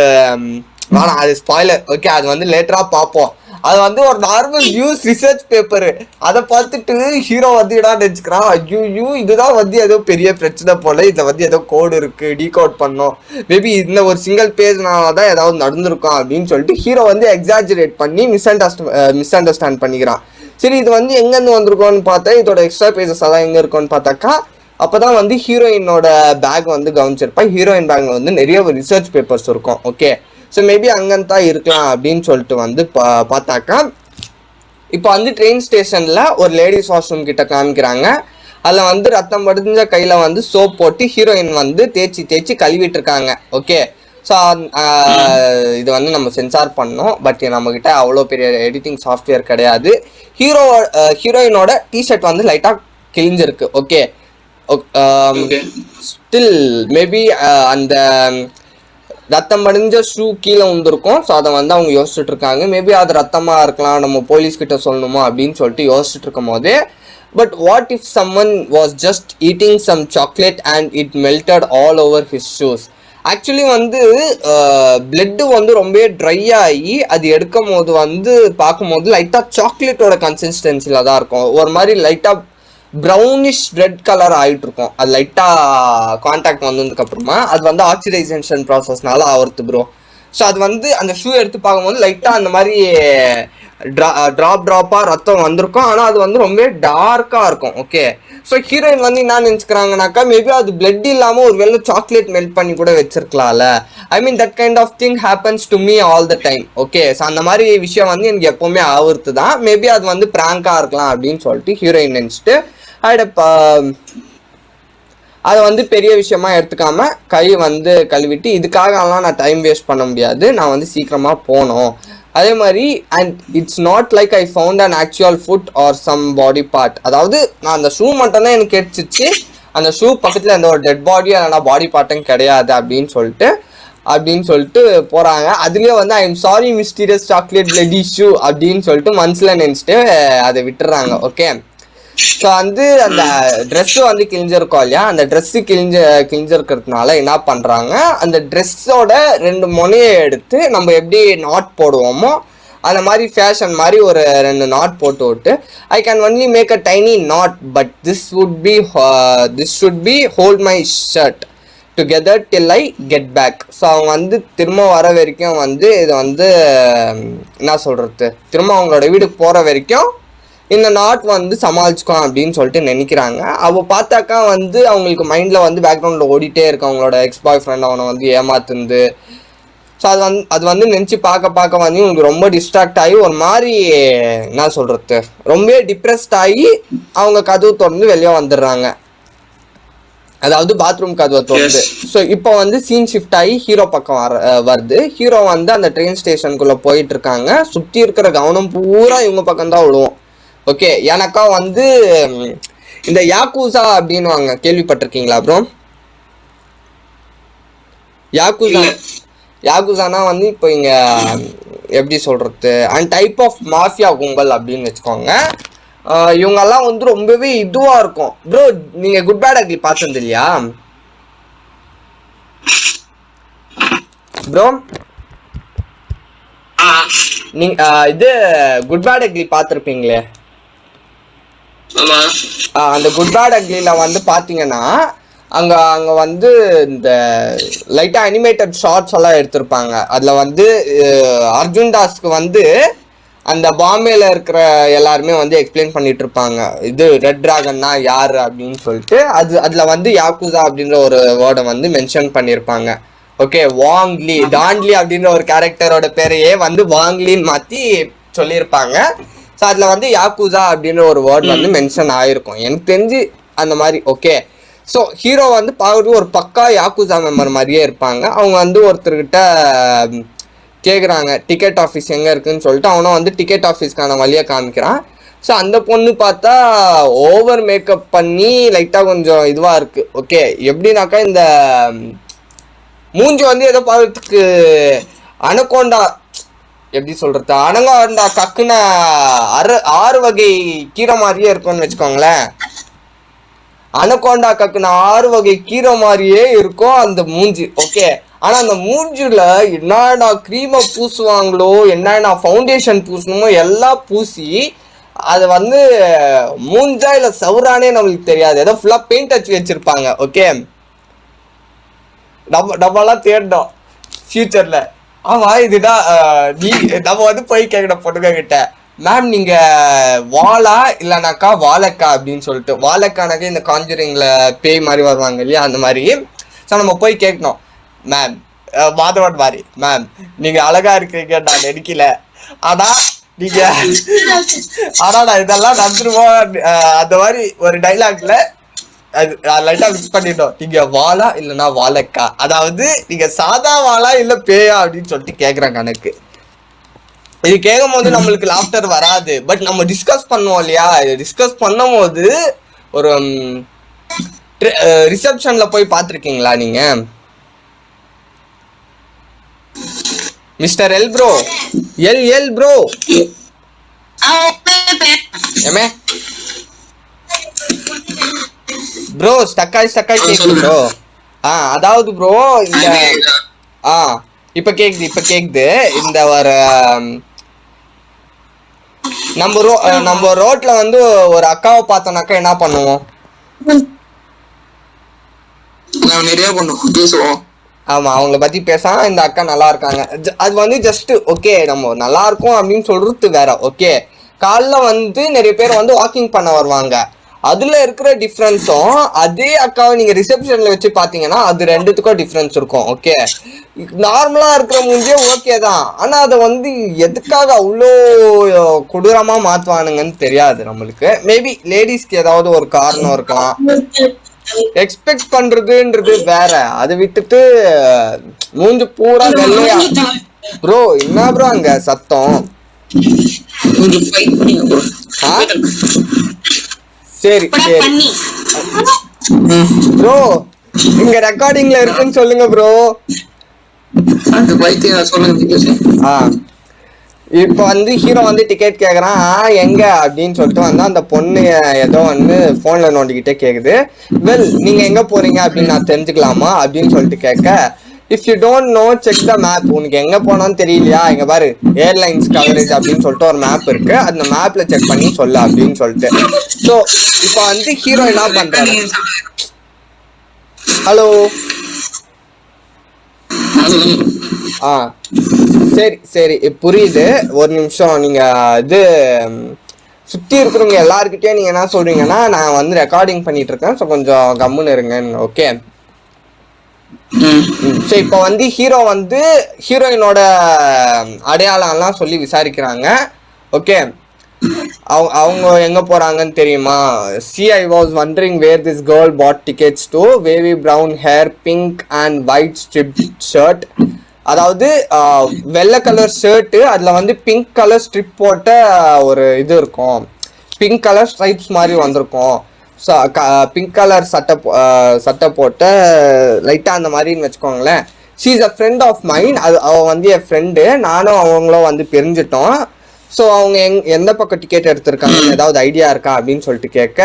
வேணாம், அது ஸ்பாய்லர். ஓகே, அது வந்து லேட்டரா பார்ப்போம். அது வந்து ஒரு நார்மல் நியூஸ் ரிசர்ச் பேப்பரு. அதை பார்த்துட்டு ஹீரோ வந்து இடா நினைச்சுக்கிறான், ஐயோ இதுதான் வந்து ஏதோ பெரிய பிரச்சனை போல, இதுல வந்து ஏதோ கோடு இருக்கு, டீகோட் பண்ணோம், மேபி இந்த ஒரு சிங்கிள் பேஜ்னாலதான் ஏதாவது நடந்திருக்கும் அப்படின்னு சொல்லிட்டு ஹீரோ வந்து எக்ஸாஜரேட் பண்ணி மிஸ் அண்டர்ஸ்டாண்ட் பண்ணிக்கிறான். சரி, இது வந்து எங்கேருந்து வந்திருக்கோன்னு பார்த்தா இதோட எக்ஸ்ட்ரா பேஜஸ் எல்லாம் எங்கே இருக்கும்னு பார்த்தாக்கா அப்போதான் வந்து ஹீரோயினோட பேக் வந்து கவனிச்சிருப்பேன். ஹீரோயின் பேக்ல வந்து நிறைய ரிசர்ச் பேப்பர்ஸ் இருக்கும். ஓகே, ஸோ மேபி அங்கேன்னு தான் இருக்கலாம் அப்படின்னு சொல்லிட்டு வந்து பார்த்தாக்கா இப்போ வந்து ட்ரெயின் ஸ்டேஷனில் ஒரு லேடிஸ் வாஷ்ரூம் கிட்ட காமிக்கிறாங்க. அதில் வந்து ரத்தம் படிஞ்ச கையில் வந்து சோப் போட்டு ஹீரோயின் வந்து தேய்ச்சி கழுவிட்டு இருக்காங்க. ஓகே, ஸோ இது வந்து நம்ம சென்சார் பண்ணோம், பட் நம்மக்கிட்ட அவ்வளோ பெரிய எடிட்டிங் சாஃப்ட்வேர் கிடையாது. ஹீரோயினோட டிஷர்ட் வந்து லைட்டாக கிழிஞ்சிருக்கு. ஓகே, ஸ்டில் மேபி அந்த ரத்தம் படிஞ்ச ஷூ கீழே வந்துருக்கும். ஸோ அதை வந்து அவங்க யோசிச்சுட்டு இருக்காங்க. மேபி அது ரத்தமாக இருக்கலாம், நம்ம போலீஸ்கிட்ட சொல்லணுமா அப்படின்னு சொல்லிட்டு யோசிச்சுட்டு இருக்கும் போதே, but what if someone was just eating some chocolate and it melted all over his shoes. Actually வந்து பிளட்டு வந்து ரொம்ப ட்ரை ஆகி அது எடுக்கும் போது வந்து பார்க்கும்போது லைட்டாக சாக்லேட்டோட கன்சிஸ்டன்சியில் தான் இருக்கும். ஒரு மாதிரி லைட்டாக ப்ரௌனிஷ் ரெட் கலர் ஆகிட்டு இருக்கும். அது லைட்டாக கான்டாக்ட் வந்ததுக்கப்புறமா அது வந்து ஆக்சிடைசேஷன் ப்ராசஸ்னால ஆகுறது ப்ரோ. ஸோ அது வந்து அந்த ஷூ எடுத்து பார்க்கும்போது லைட்டாக அந்த மாதிரி ட்ராப்பாக ரத்தம் வந்திருக்கும். ஆனால் அது வந்து ரொம்ப டார்க்காக இருக்கும். ஓகே, ஸோ ஹீரோயின் வந்து என்ன நினச்சிக்கிறாங்கனாக்கா மேபி அது பிளட் இல்லாமல் ஒரு வேளை சாக்லேட் மெல்ட் பண்ணி கூட வச்சிருக்கலாம்ல. I mean that kind of thing happens to me all the time. Okay, so அந்த மாதிரி விஷயம் வந்து எனக்கு எப்போவுமே ஆகுறது தான். மேபி அது வந்து ப்ராங்காக இருக்கலாம் அப்படின்னு சொல்லிட்டு ஹீரோயின் நினச்சிட்டு அதை வந்து பெரிய விஷயமா எடுத்துக்காம கை வந்து கழுவிட்டு, இதுக்காகலாம் நான் டைம் வேஸ்ட் பண்ண முடியாது, நான் வந்து சீக்கிரமா போனோம். அதே மாதிரி and it's not like I found an actual foot or some body part. அதாவது நான் அந்த ஷூ மட்டும் தான் எனக்கு கிடைச்சிச்சு, அந்த ஷூ பக்கத்தில் எந்த ஒரு டெட் பாடியும் இல்லைனா பாடி பார்ட்டும் கிடையாது அப்படின்னு சொல்லிட்டு போகிறாங்க. அதுலேயே வந்து ஐ am sorry mysterious chocolate bloody shoe அப்படின்னு சொல்லிட்டு மனசில் நினச்சிட்டு அதை விட்டுறாங்க. ஓகே, ஸோ வந்து அந்த ட்ரெஸ்ஸு வந்து கிழிஞ்சிருக்கோம் இல்லையா, அந்த ட்ரெஸ்ஸு கிழிஞ்சிருக்கிறதுனால என்ன பண்ணுறாங்க, அந்த ட்ரெஸ்ஸோட 2 முனையை எடுத்து நம்ம எப்படி நாட் போடுவோமோ அந்த மாதிரி ஃபேஷன் மாதிரி ஒரு 2 நாட் போட்டு விட்டு I can only make a tiny knot but this should be hold my shirt together till I get back. So அவங்க வந்து திரும்ப வர வரைக்கும் வந்து இதை வந்து என்ன சொல்கிறது, திரும்ப அவங்களோட வீட்டுக்கு போகிற வரைக்கும் இந்த நாட் வந்து சமாளிச்சுக்கோம் அப்படின்னு சொல்லிட்டு நினைக்கிறாங்க. அவள் பார்த்தாக்கா வந்து அவங்களுக்கு மைண்டில் வந்து பேக்ரவுண்டில் ஓடிட்டே இருக்கு அவங்களோட எக்ஸ் பாய் ஃப்ரெண்ட் அவனை வந்து ஏமாத்துந்து. ஸோ அது வந்து நினச்சி பார்க்க வந்து இவங்களுக்கு ரொம்ப டிஸ்ட்ராக்ட் ஆகி ஒரு மாதிரி என்ன சொல்கிறது, ரொம்ப டிப்ரெஸ்ட் ஆகி அவங்க கதவு திறந்து வெளியே வந்துடுறாங்க. அதாவது பாத்ரூம் கதவை திறந்து. ஸோ இப்போ வந்து சீன் ஷிஃப்ட் ஆகி ஹீரோ பக்கம் வருது. ஹீரோ வந்து அந்த ட்ரெயின் ஸ்டேஷனுக்குள்ளே போயிட்டு இருக்காங்க. சுற்றி இருக்கிற கவனம் பூரா இவங்க பக்கம் தான் விழுவோம். ஓகே, எனக்கா வந்து இந்த யாக்கூசா அப்படின்னு கேள்விப்பட்டிருக்கீங்களா ப்ரோ? யாக்கூசானா வந்து இப்போ இங்கே எப்படி சொல்கிறது, அண்ட் டைப் ஆஃப் மாஃபியா கும்பல் அப்படின்னு வச்சுக்கோங்க. இவங்கெல்லாம் வந்து ரொம்பவே இதுவா இருக்கும் ப்ரோ. நீங்க குட் பேட் அக்லி பார்த்தது இல்லையா ப்ரோ? நீங்க இது குட் பேட் அக்லி பார்த்துருப்பீங்களே. அந்த குட் பேட் அக்லில வந்து பாத்தீங்கன்னா அங்க அங்க வந்து இந்த லைட்டா அனிமேட்டட் ஷார்ட்ஸ் எல்லாம் எடுத்திருப்பாங்க. அதுல வந்து அர்ஜுன் தாஸ்க்கு வந்து அந்த பாம்பேல இருக்கிற எல்லாருமே வந்து எக்ஸ்பிளைன் பண்ணிட்டு இருப்பாங்க இது ரெட் டிராகன்னா யாரு அப்படின்னு சொல்லிட்டு. அதுல வந்து யாக்குசா அப்படின்ற ஒரு வேர்டை வந்து மென்ஷன் பண்ணியிருப்பாங்க. ஓகே, வாங்லி டான்லி அப்படின்ற ஒரு கேரக்டரோட பேரையே வந்து வாங்லின்னு மாத்தி சொல்லியிருப்பாங்க. ஸோ அதில் வந்து யாக்குசா அப்படின்ற ஒரு வேர்ட் வந்து மென்ஷன் ஆயிருக்கும் எனக்கு தெரிஞ்சு அந்த மாதிரி. ஓகே, ஸோ ஹீரோ வந்து பார்க்குறது ஒரு பக்கா யாக்குசா மெம்பர் மாதிரியே இருப்பாங்க. அவங்க வந்து ஒருத்தர்கிட்ட கேட்குறாங்க டிக்கெட் ஆஃபீஸ் எங்கே இருக்குன்னு சொல்லிட்டு. அவனும் வந்து டிக்கெட் ஆஃபீஸ்க்கான வழியை காமிக்கிறான். ஸோ அந்த பொண்ணு பார்த்தா ஓவர் மேக்கப் பண்ணி லைட்டாக கொஞ்சம் இதுவாக இருக்குது. ஓகே, எப்படின்னாக்கா இந்த மூஞ்சி வந்து ஏதோ பார்க்கறதுக்கு அனகோண்டா எப்படி சொல்றது, அனகோண்டா கக்குன 6 வகை கீரை மாதிரியே இருக்கும்னு வச்சுக்கோங்களேன். அனகோண்டா கக்குன 6 வகை கீரை மாதிரியே இருக்கும் அந்த மூஞ்சி. ஓகே, ஆனா அந்த மூஞ்சில என்னடா க்ரீமை பூசுவாங்களோ என்னடா ஃபவுண்டேஷன் பூசணுமோ எல்லாம் பூசி அது வந்து மூஞ்சா இல்லை சவுரானே நம்மளுக்கு தெரியாது. ஏதோ ஃபுல்லா பெயிண்ட் அடிச்சு வச்சிருப்பாங்க. ஓகே, நம்மலாம் தேடணும் ஃபியூச்சர்ல. ஆமா, இதுதான் நீ நம்ம வந்து போய் கேட்கணும் பொண்ணுங்க கிட்ட, மேம் நீங்க வாலா இல்லைனாக்கா வாழைக்கா அப்படின்னு சொல்லிட்டு. வாழைக்கானாக்கா இந்த காஞ்சரிங்ல பேய் மாதிரி வருவாங்க இல்லையா, அந்த மாதிரி. ஸோ நம்ம போய் கேட்கணும், மேம் மாதவன் மாதிரி, மேம் நீங்க அழகா இருக்கீங்க நான் நினைக்கல, ஆனா நீங்க ஆனா நான் இதெல்லாம் நடந்துருவோம் அந்த மாதிரி ஒரு டைலாக்ல அது லைட்டா மிக்ஸ் பண்ணிட்டோம். நீங்க வாலா இல்லைன்னா வாழைக்கா, அதாவது நீங்க சாதா வாலா இல்ல பேயா அப்படின்னு சொல்லிட்டு கேக்குறாங்க எனக்கு. இது கேட்கும் போது நம்மளுக்கு லாஃப்டர் வராது, பட் நம்ம டிஸ்கஸ் பண்ணுவோம் இல்லையா. டிஸ்கஸ் பண்ணும் போது ஒரு ரிசப்ஷன்ல போய் பார்த்துருக்கீங்களா நீங்க mister L bro? L bro ஏமே ப்ரோ ஸ்டக்காய் கேக்குது ப்ரோ. அதாவது ப்ரோ இந்த இப்ப கேக்குது இந்த ஒரு நம்ம ரோட்ல வந்து ஒரு அக்காவை பார்த்தோம்னாக்கா என்ன பண்ணுவோம்? நிறைய பேசுவோம். ஆமா, அவங்கள பத்தி பேசலாம், இந்த அக்கா நல்லா இருக்காங்க, அது வந்து ஜஸ்ட் ஓகே நம்ம நல்லா இருக்கும் அப்படின்னு சொல்றது வேற. ஓகே, காலைல வந்து நிறைய பேர் வந்து வாக்கிங் பண்ண வருவாங்க. அதுல இருக்கிற டிஃப்ரென்ஸும் அதே அக்காவை நீங்க ரிசப்ஷன்ல வச்சு பாத்தீங்கன்னா அது ரெண்டுத்துக்கும் டிஃப்ரென்ஸ் இருக்கும். ஓகே, நார்மலா இருக்கிற மூஞ்சே ஓகே தான், ஆனா அதை வந்து எதுக்காக அவ்வளோ கொடூரமா மாத்துவானுங்கன்னு தெரியாது நம்மளுக்கு. மேபி லேடிஸ்க்கு ஏதாவது ஒரு காரணம் இருக்கலாம். எக்ஸ்பெக்ட் பண்றதுன்றது வேற, அதை விட்டுட்டு மூஞ்சு பூரா வெள்ளையா. ப்ரோ என்ன ப்ரோ அங்க சத்தம்? சரி ப்ரோ, இங்க ரெக்கார்டிங்ல இருக்குன்னு சொல்லுங்க ப்ரோ. இப்ப வந்து ஹீரோ வந்து டிக்கெட் கேக்குறான், எங்க அப்படின்னு சொல்லிட்டு வந்தா அந்த பொண்ணு ஏதோ வந்து போன்ல நோண்டிக்கிட்டே கேக்குது. வெல் நீங்க எங்க போறீங்க அப்படின்னு நான் தெரிஞ்சுக்கலாமா அப்படின்னு சொல்லிட்டு கேட்க, if you don't know check the map. உனக்கு எங்க போனோன்னு தெரியலையா, இங்க பாரு ஏர்லைன்ஸ் கவரேஜ் அப்படின்னு சொல்லிட்டு ஒரு மேப் இருக்கு, அந்த மேப்ல செக் பண்ணி சொல்லு அப்படின்னு சொல்லிட்டு. ஸோ இப்ப வந்து ஹீரோ என்ன பண்றாரு? ஹலோ சரி புரியுது. ஒரு நிமிஷம், நீங்க இது சுத்தி இருக்கிறவங்க எல்லாருக்கிட்டே நீங்க என்ன சொல்றீங்கன்னா நான் வந்து ரெக்கார்டிங் பண்ணிட்டு இருக்கேன், ஸோ கொஞ்சம் கம்முன்னு இருங்க. ஓகே, சரி. இப்போ வந்து ஹீரோ வந்து ஹீரோயினோட அடையாளம் எல்லாம் சொல்லி விசாரிக்கிறாங்க. ஓகே, அவங்க எங்க போறாங்கன்னு தெரியுமா? I was wondering where this girl bought tickets to. Wavy brown hair, pink and white striped shirt. அதாவது வெள்ளை கலர் ஷர்ட்டு, அதுல வந்து பிங்க் கலர் ஸ்ட்ரிப் போட்ட ஒரு இது இருக்கும், பிங்க் கலர் ஸ்ட்ரைப்ஸ் மாதிரி வந்திருக்கும். பிங்க் கலர் சட்டை போட்ட லைட்டா அந்த மாதிரின்னு வச்சுக்கோங்களேன். She is a friend of mind. அவள் வந்து என் ஃப்ரெண்டு, நானும் அவங்களும் வந்து பிரிஞ்சிட்டோம். ஸோ அவங்க எந்த பக்கம் டிக்கெட் எடுத்திருக்காங்கன்னு ஏதாவது ஐடியா இருக்கா அப்படின்னு சொல்லிட்டு கேட்க,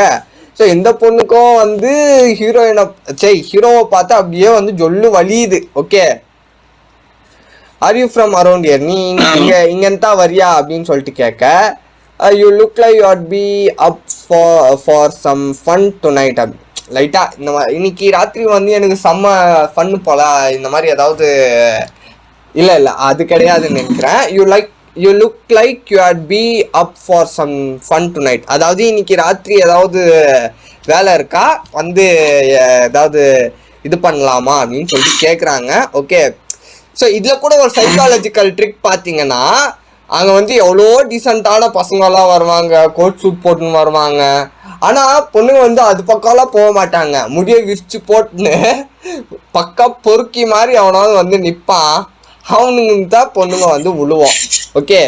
ஸோ இந்த பொண்ணுக்கும் வந்து ஹீரோவை பார்த்தா அப்படியே வந்து ஜொல்லு வலியுது. Okay, are you from around here, நீ இங்கேன்னு தான் வரியா அப்படின்னு சொல்லிட்டு கேட்க, you look like you add be up for some fun tonight. லைட்டா இந்த மாதிரி இன்னைக்கு ராத்திரி வந்து எனக்கு செம்ம ஃபன்னு போல, இந்த மாதிரி ஏதாவது. இல்லை அது கிடையாதுன்னு நினைக்கிறேன். You look like you add be up for some fun tonight. அதாவது இன்னைக்கு ராத்திரி ஏதாவது வேலை இருக்கா, வந்து ஏதாவது இது பண்ணலாமா அப்படின்னு சொல்லிட்டு கேட்குறாங்க. ஓகே, ஸோ இதில் கூட ஒரு சைக்காலஜிக்கல் ட்ரிக் பார்த்தீங்கன்னா, அங்கே வந்து எவ்வளோ டீசெண்டான பசங்களாம் வருவாங்க, கோட் சூட் போட்டுன்னு வருவாங்க. ஆனால் பொண்ணுங்க வந்து அது பக்கம்லாம் போக மாட்டாங்க, முடிய விரிச்சு போட்டுன்னு பக்கா பொறுக்கி மாதிரி அவனாவது வந்து நிற்பான். அவனுங்க தான் பொண்ணுங்க வந்து விழுவோம். Okay,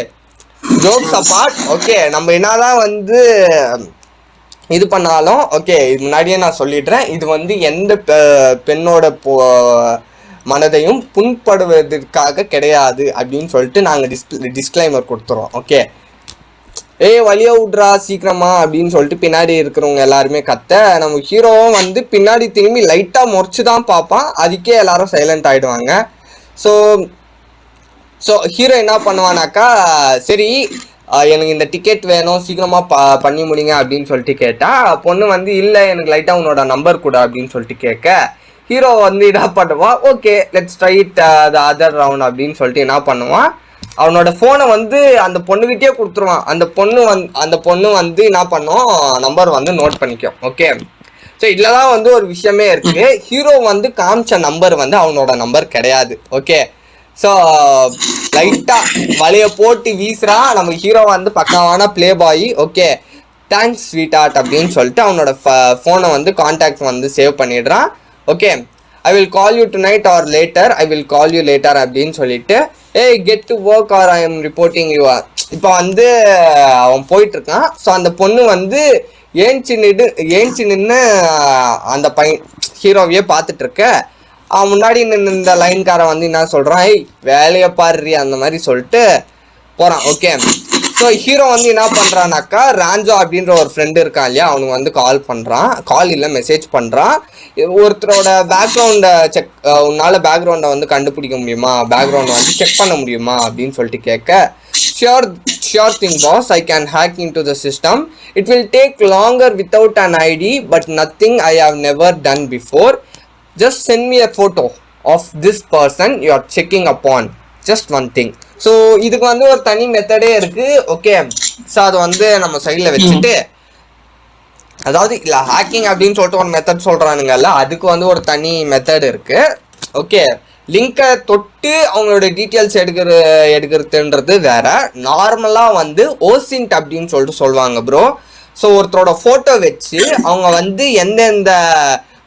jokes apart. ஓகே, நம்ம என்னதான் வந்து இது பண்ணாலும், ஓகே இது முன்னாடியே நான் சொல்லிடுறேன், இது வந்து எந்த பெண்ணோட மனதையும் புண்படுவதற்காக கிடையாது அப்படின்னு சொல்லிட்டு நாங்கள் டிஸ்க்ளைமர் கொடுத்துறோம். ஓகே, வழியா விட்றா சீக்கிரமா அப்படின்னு சொல்லிட்டு பின்னாடி இருக்கிறவங்க எல்லாருமே கத்த, நம்ம ஹீரோவும் வந்து பின்னாடி திரும்பி லைட்டாக முறைச்சு தான் பார்ப்பான். அதுக்கே எல்லாரும் சைலண்ட் ஆகிடுவாங்க. ஸோ ஹீரோ என்ன பண்ணுவானாக்கா, சரி எனக்கு இந்த டிக்கெட் வேணும் சீக்கிரமாக பண்ணி முடிங்க அப்படின்னு சொல்லிட்டு கேட்டால், பொண்ணு வந்து இல்லை எனக்கு லைட்டாக உன்னோட நம்பர் கூட அப்படின்னு சொல்லிட்டு கேட்க, ஹீரோ வந்து என்ன பண்ணுவான், okay let's try it the other round அப்படின்னு சொல்லிட்டு என்ன பண்ணுவான், அவனோட ஃபோனை வந்து அந்த பொண்ணுகிட்டே கொடுத்துருவான். அந்த பொண்ணு வந்து என்ன பண்ணும், நம்பர் வந்து நோட் பண்ணிக்கும். ஓகே, ஸோ இதில் தான் வந்து ஒரு விஷயமே இருக்குது. ஹீரோ வந்து காமிச்ச நம்பர் வந்து அவனோட நம்பர் கிடையாது. ஓகே, ஸோ லைட்டாக வலையை போட்டு வீசுறான். நம்ம ஹீரோ வந்து பக்காவான play boy. Okay, thanks sweet art அப்படின்னு சொல்லிட்டு அவனோட ஃபோனை வந்து கான்டாக்ட் வந்து சேவ் பண்ணிடுறான். Okay, I will call you to night R later, I will call you later அப்படின்னு சொல்லிட்டு, get to work or I am reporting you. இப்போ வந்து அவன் போயிட்டு இருக்கான். ஸோ அந்த பொண்ணு வந்து ஏஞ்சி நின்று அந்த ஹீரோவையே பார்த்துட்டு இருக்க, அவன் முன்னாடி நின்று இந்த லைன்காரன் வந்து என்ன சொல்கிறான், வேலையை பாடுறி அந்த மாதிரி சொல்லிட்டு போகிறான். ஓகே, ஸோ ஹீரோ வந்து என்ன பண்ணுறான்னாக்கா, ராஞ்சோ அப்படின்ற ஒரு ஃப்ரெண்டு இருக்கான் இல்லையா, அவனுக்கு வந்து கால் இல்லை மெசேஜ் பண்ணுறான். ஒருத்தரோட பேக்ரவுண்டை உன்னால் பேக்ரவுண்டை வந்து கண்டுபிடிக்க முடியுமா, பேக்ரவுண்டை வந்து செக் பண்ண முடியுமா அப்படின்னு சொல்லிட்டு கேட்க, sure thing boss, I can hack into the system. It will take longer without an ID but nothing I have never done before. Just send me a photo of this person you are checking upon. Just one thing. So இதுக்கு வந்து ஒரு தனி மெத்தடே இருக்குது. Okay, so அதை வந்து நம்ம சைடில் வச்சுட்டு, அதாவது இல்லை ஹேக்கிங் அப்படின்னு சொல்லிட்டு ஒரு மெத்தட் சொல்கிறானுங்கல்ல, அதுக்கு வந்து ஒரு தனி மெத்தட் இருக்குது. ஓகே, லிங்கை தொட்டு அவங்களோட டீட்டெயில்ஸ் எடுக்கிறதுன்றது வேற. நார்மலாக வந்து ஓசின்ட் அப்படின்னு சொல்லிட்டு சொல்லுவாங்க ப்ரோ. ஸோ ஒருத்தரோட ஃபோட்டோ வச்சு அவங்க வந்து எந்தெந்த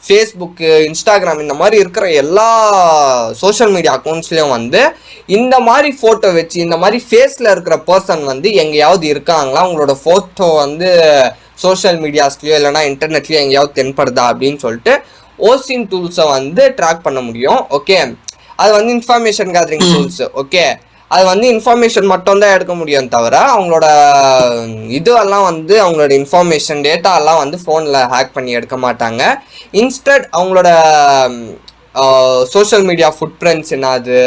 ஃபேஸ்புக்கு, இன்ஸ்டாகிராம் இந்த மாதிரி இருக்கிற எல்லா சோஷியல் மீடியா அக்கௌண்ட்ஸ்லேயும் வந்து இந்த மாதிரி ஃபோட்டோ வச்சு, இந்த மாதிரி ஃபேஸில் இருக்கிற பர்சன் வந்து எங்கேயாவது இருக்காங்களா, அவங்களோட ஃபோட்டோ வந்து சோஷியல் மீடியாஸ்லேயோ இல்லைனா இன்டர்நெட்லேயோ எங்கேயாவது தென்படுதா அப்படின்னு சொல்லிட்டு ஓசின் டூல்ஸை வந்து ட்ராக் பண்ண முடியும். ஓகே, அது வந்து இன்ஃபர்மேஷன் கேதரிங் டூல்ஸ். ஓகே, அது வந்து இன்ஃபர்மேஷன் மட்டும்தான் எடுக்க முடியும் தவிர அவங்களோட இதுவெல்லாம் வந்து அவங்களோட இன்ஃபர்மேஷன் டேட்டாலாம் வந்து ஃபோனில் ஹேக் பண்ணி எடுக்க மாட்டாங்க. இன்ஸ்டட் அவங்களோட சோஷியல் மீடியா ஃபுட் பிரிண்ட்ஸ் என்னது,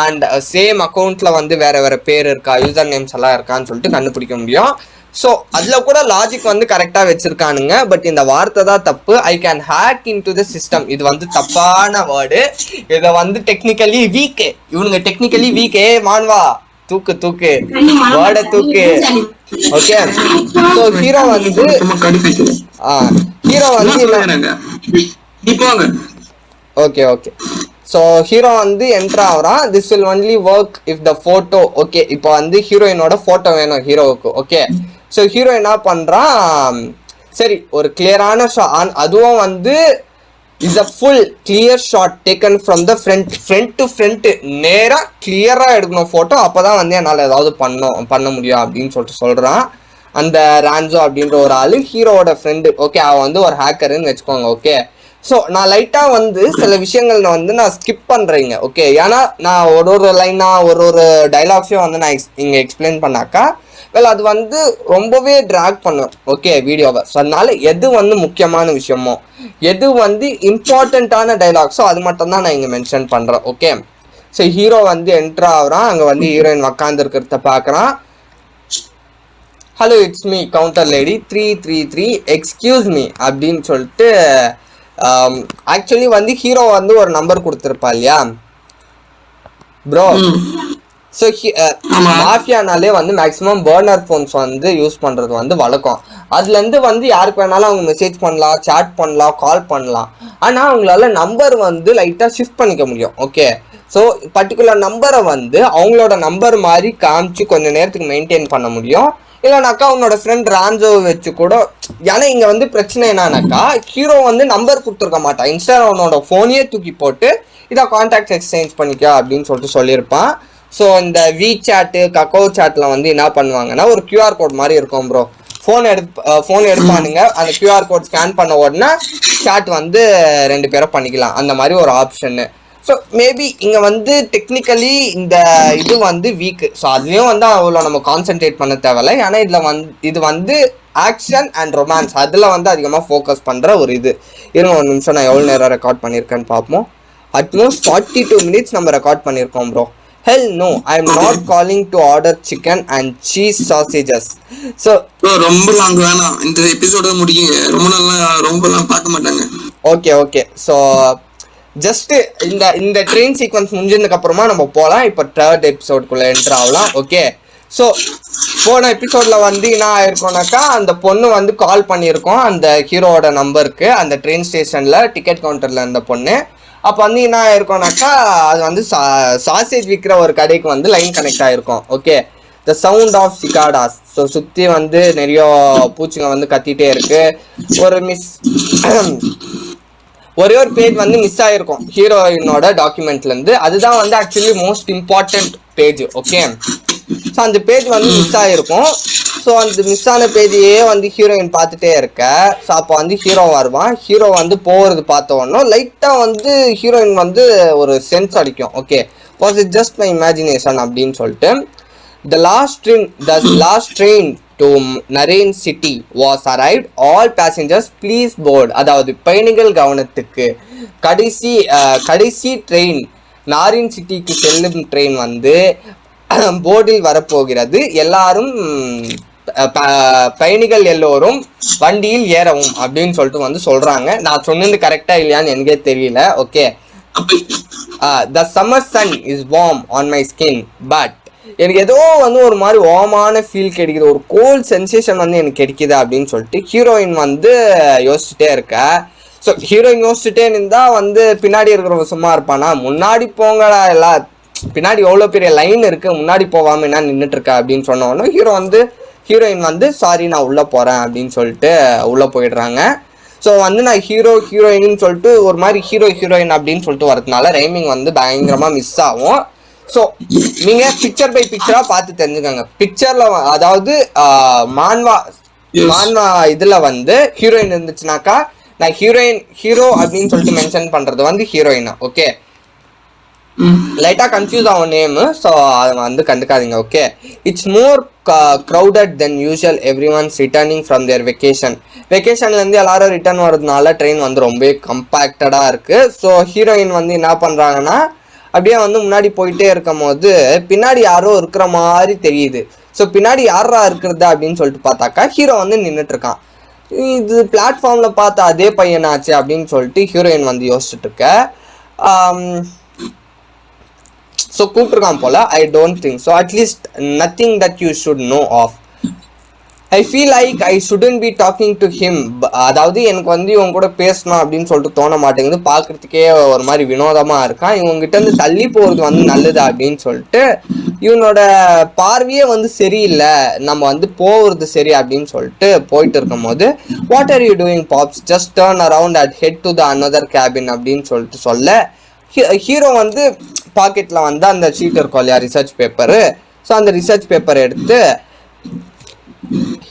அண்ட் சேம் அக்கௌண்ட்டில் வந்து வேறு பேர் இருக்கா, யூசர் நேம்ஸ் எல்லாம் இருக்கான்னு சொல்லிட்டு கண்டுபிடிக்க முடியும். ஸோ அதில் கூட லாஜிக் வந்து கரெக்டாக வச்சுருக்கானுங்க. பட் இந்த வார்த்தை தான் தப்பு. ஐ can hack into the system, இது வந்து தப்பான வேர்டு. இதை வந்து டெக்னிக்கலி வீக்கு, இவனுங்க டெக்னிக்கலி வீக்கே. மான்வா தூக்கு வேர்டை தூக்கு. ஓகே, ஸோ ஹீரோ வந்து ஓகே ஸோ ஹீரோ வந்து என்ட்ரு ஆகிறான். This will only work if the photo. Okay, இப்போ வந்து ஹீரோயினோட ஃபோட்டோ வேணும் ஹீரோவுக்கு. ஓகே, ஸோ ஹீரோ என்ன பண்ணுறான், சரி ஒரு கிளியரான அதுவும் வந்து is a full clear shot taken from the front to front, நேராக கிளியராக எடுக்கணும் ஃபோட்டோ, அப்போ தான் வந்து என்னால் ஏதாவது பண்ண முடியும் அப்படின்னு சொல்லிட்டு சொல்கிறான் அந்த ரான்சோ அப்படின்ற ஒரு ஆள், ஹீரோவோட ஃப்ரெண்டு. ஓகே, அவன் வந்து ஒரு ஹேக்கருன்னு வச்சுக்கோங்க. ஓகே, ஸோ நான் லைட்டாக வந்து சில விஷயங்கள் வந்து நான் ஸ்கிப் பண்ணுறேங்க. ஓகே, ஏன்னா நான் ஒரு லைனாக ஒரு டைலாக்ஸையும் வந்து நான் இங்கே எக்ஸ்பிளைன் பண்ணாக்கா அது வந்து ரொம்பவே ட்ராக் பண்ணுவேன். ஓகே, வீடியோவை. ஸோ அதனால எது வந்து முக்கியமான விஷயமோ, எது வந்து இம்பார்ட்டண்ட்டான டைலாக்ஸோ அது மட்டும்தான் நான் இங்கே மென்ஷன் பண்ணுறேன். ஓகே, ஸோ ஹீரோ வந்து என்ட்ரு ஆகுறான். அங்கே வந்து ஹீரோயின் உக்காந்துருக்கிறத பார்க்குறான். Hello, it's me counter lady 333 excuse me அப்படின்னு சொல்லிட்டு ஆக்சுவலி வந்து ஹீரோ வந்து ஒரு நம்பர் கொடுத்துருப்பா இல்லையா ப்ரோ. ஸோ மாஃபியானாலே வந்து மேக்ஸிமம் பர்னர் ஃபோன்ஸ் வந்து யூஸ் பண்ணுறது வந்து வழக்கம். அதுலேருந்து வந்து யாருக்கு வேணாலும் அவங்க மெசேஜ் பண்ணலாம், சேட் பண்ணலாம், கால் பண்ணலாம். ஆனால் அவங்களால நம்பர் வந்து லைட்டாக ஷிஃப்ட் பண்ணிக்க முடியும். ஓகே, ஸோ பர்டிகுலர் நம்பரை வந்து அவங்களோட நம்பர் மாதிரி காமிச்சு கொஞ்சம் நேரத்துக்கு மெயின்டைன் பண்ண முடியும். இல்லைனாக்கா அவனோட ஃப்ரெண்ட் ரான்சோ வச்சு கூட. ஏன்னா இங்கே வந்து பிரச்சனை என்னன்னாக்கா ஹீரோ வந்து நம்பர் கொடுத்துருக்க மாட்டான். இன்ஸ்டா அவனோட ஃபோனையே தூக்கி போட்டு இதை கான்டாக்ட் எக்ஸ்சேஞ்ச் பண்ணிக்க அப்படின்னு சொல்லிட்டு சொல்லியிருப்பான். ஸோ இந்த வீசாட்டு கக்கோ சாட்டில் வந்து என்ன பண்ணுவாங்கன்னா ஒரு QR கோட் மாதிரி இருக்கும் ப்ரோ. ஃபோன் எடுப்பானுங்க, அந்த QR கோட் ஸ்கேன் பண்ண உடனே சாட் வந்து 2 பேரும் பண்ணிக்கலாம். அந்த மாதிரி ஒரு ஆப்ஷன்னு. ஸோ மேபி இங்கே வந்து டெக்னிக்கலி இந்த இது வந்து வீக்கு. ஸோ அதுலேயும் வந்து அவ்வளோ நம்ம கான்சென்ட்ரேட் பண்ண தேவையில்லை. ஏன்னா இது வந்து ஆக்ஷன் அண்ட் ரொமான்ஸ் அதில் வந்து அதிகமாக ஃபோக்கஸ் பண்ணுற ஒரு இது. இருங்க ஒரு நிமிஷம், நான் எவ்வளோ நேரம் ரெக்கார்ட் பண்ணியிருக்கேன்னு பார்ப்போம். அட்மோஸ்ட் 42 minutes நம்ம ரெக்கார்ட் பண்ணியிருக்கோம் bro. Hell no, I am not calling to order chicken and cheese sausages. So ரொம்ப லாங் வேணாம், இந்த எபிசோட முடியுங்க. ரொம்ப நாள் பார்க்க மாட்டாங்க. ஓகே. ஸோ ஜஸ்ட் இந்த ட்ரெயின் சீக்வன்ஸ் முடிஞ்சதுக்கு அப்புறமா நம்ம போகலாம். இப்போ 3rd எபிசோடுக்குள்ள என்ட்ரு ஆகலாம். ஓகே, ஸோ போன எபிசோட்ல வந்து என்ன ஆயிருக்கோம்னாக்கா அந்த பொண்ணு வந்து கால் பண்ணியிருக்கோம் அந்த ஹீரோவோட நம்பருக்கு, அந்த ட்ரெயின் ஸ்டேஷன்ல டிக்கெட் கவுண்டர்ல இருந்த பொண்ணு. அப்போ வந்து என்ன ஆயிருக்கோம்னாக்கா அது வந்து சாசேஜ் விற்கிற ஒரு கடைக்கு வந்து லைன் கனெக்ட் ஆயிருக்கும். Okay, the sound of cicadas. So சுற்றி வந்து நிறைய பூச்சிங்க வந்து கத்திட்டே இருக்கு. ஒரே ஒரு பேஜ் வந்து மிஸ் ஆயிருக்கும் ஹீரோயினோட டாக்குமெண்ட்லேருந்து. அதுதான் வந்து actually most important page. Okay, so அந்த பேஜ் வந்து மிஸ் ஆகிருக்கும். ஸோ அந்த மிஸ் ஆன பேஜையே வந்து ஹீரோயின் பார்த்துட்டே இருக்க. ஸோ அப்போ வந்து ஹீரோ வருவான். ஹீரோ வந்து போகிறது பார்த்த உடனே லைட்டாக வந்து ஹீரோயின் வந்து ஒரு சென்ஸ் அடிக்கும். Okay, was it just my imagination அப்படின்னு சொல்லிட்டு. The last train to Naren City was arrived. All passengers please board. அதாவது பயணிகள் கவனத்துக்கு, கடைசி ட்ரெயின் நாரின் சிட்டிக்கு செல்லும் ட்ரெயின் வந்து போர்டில் வரப்போகிறது. எல்லாரும் பயணிகள் எல்லோரும் வண்டியில் ஏறவும் அப்படின்னு சொல்லிட்டு வந்து சொல்றாங்க. நான் சொன்னது கரெக்டா இல்லையான்னு எனக்கே தெரியல. Okay, the summer sun is warm on my skin but எனக்கு ஏதோ வந்து ஒரு மாதிரி வார்மான ஃபீல் கிடைக்குது, ஒரு கோல்ட் சென்சேஷன் வந்து எனக்கு கிடைக்குது அப்படின்னு சொல்லிட்டு ஹீரோயின் வந்து யோசிச்சுட்டே இருக்க. ஸோ ஹீரோயின் யோசிச்சுட்டே இருந்தா வந்து பின்னாடி இருக்கிறவங்க சும்மா இருப்பானா, முன்னாடி போங்கடா, எல்லாம் பின்னாடி எவ்வளோ பெரிய லைன் இருக்கு, முன்னாடி போகாம என்ன நின்றுட்டு இருக்க அப்படின்னு சொன்னோன்னா ஹீரோயின் வந்து சாரி நான் உள்ளே போகிறேன் அப்படின்னு சொல்லிட்டு உள்ளே போயிடுறாங்க. ஸோ வந்து நான் ஹீரோயின்னு சொல்லிட்டு ஒரு மாதிரி ஹீரோயின் அப்படின்னு சொல்லிட்டு வரதுனால ரைமிங் வந்து பயங்கரமாக மிஸ் ஆகும். ஸோ நீங்கள் பிக்சர் பை பிக்சராக பார்த்து தெரிஞ்சுக்கோங்க. பிக்சரில் அதாவது மான்வா இதில் வந்து ஹீரோயின் இருந்துச்சுனாக்கா நான் ஹீரோ அப்படின்னு சொல்லிட்டு மென்ஷன் பண்ணுறது வந்து ஹீரோயினா. ஓகே, லைட்டாக கன்ஃபியூஸ் ஆகும் நேமு. ஸோ அதை வந்து கண்டுக்காதீங்க. Okay, it's more crowded than usual. Everyone's returning from their வெக்கேஷன்லேருந்து எல்லாரும் ரிட்டர்ன் வரதுனால ட்ரெயின் வந்து ரொம்ப கம்பேக்டடாக இருக்குது. ஸோ ஹீரோயின் வந்து என்ன பண்ணுறாங்கன்னா அப்படியே வந்து முன்னாடி போயிட்டே இருக்கும் போது பின்னாடி யாரோ இருக்கிற மாதிரி தெரியுது. ஸோ பின்னாடி யாரா இருக்கிறது அப்படின்னு சொல்லிட்டு பார்த்தாக்கா ஹீரோ வந்து நின்றுட்டு இருக்கான். இது பிளாட்ஃபார்மில் பார்த்த அதே பையனாச்சு அப்படின்னு சொல்லிட்டு ஹீரோயின் வந்து யோசிச்சுட்டு இருக்க. ஸோ கூப்பிட்டுருக்கான் போல. I don't think so, at least nothing that you should know of. I feel like I shouldn't be talking to him. அதாவது எனக்கு வந்து இவங்க கூட பேசணும் அப்படின்னு சொல்லிட்டு தோண மாட்டேங்குது, பார்க்குறதுக்கே ஒரு மாதிரி வினோதமாக இருக்கான், இவங்ககிட்ட இருந்து தள்ளி போகிறது வந்து நல்லது அப்படின்னு சொல்லிட்டு இவனோட பார்வையே வந்து சரியில்லை, நம்ம வந்து போகிறது சரி அப்படின்னு சொல்லிட்டு போயிட்டு இருக்கும் போது what are you doing pops, just turn around at head to the another cabin அப்படின்னு சொல்லிட்டு சொல்ல ஹீரோ வந்து பாக்கெட்டில் வந்து அந்த ஷீட் இருக்கும் இல்லையா ரிசர்ச் பேப்பரு. ஸோ அந்த ரிசர்ச் பேப்பர் எடுத்து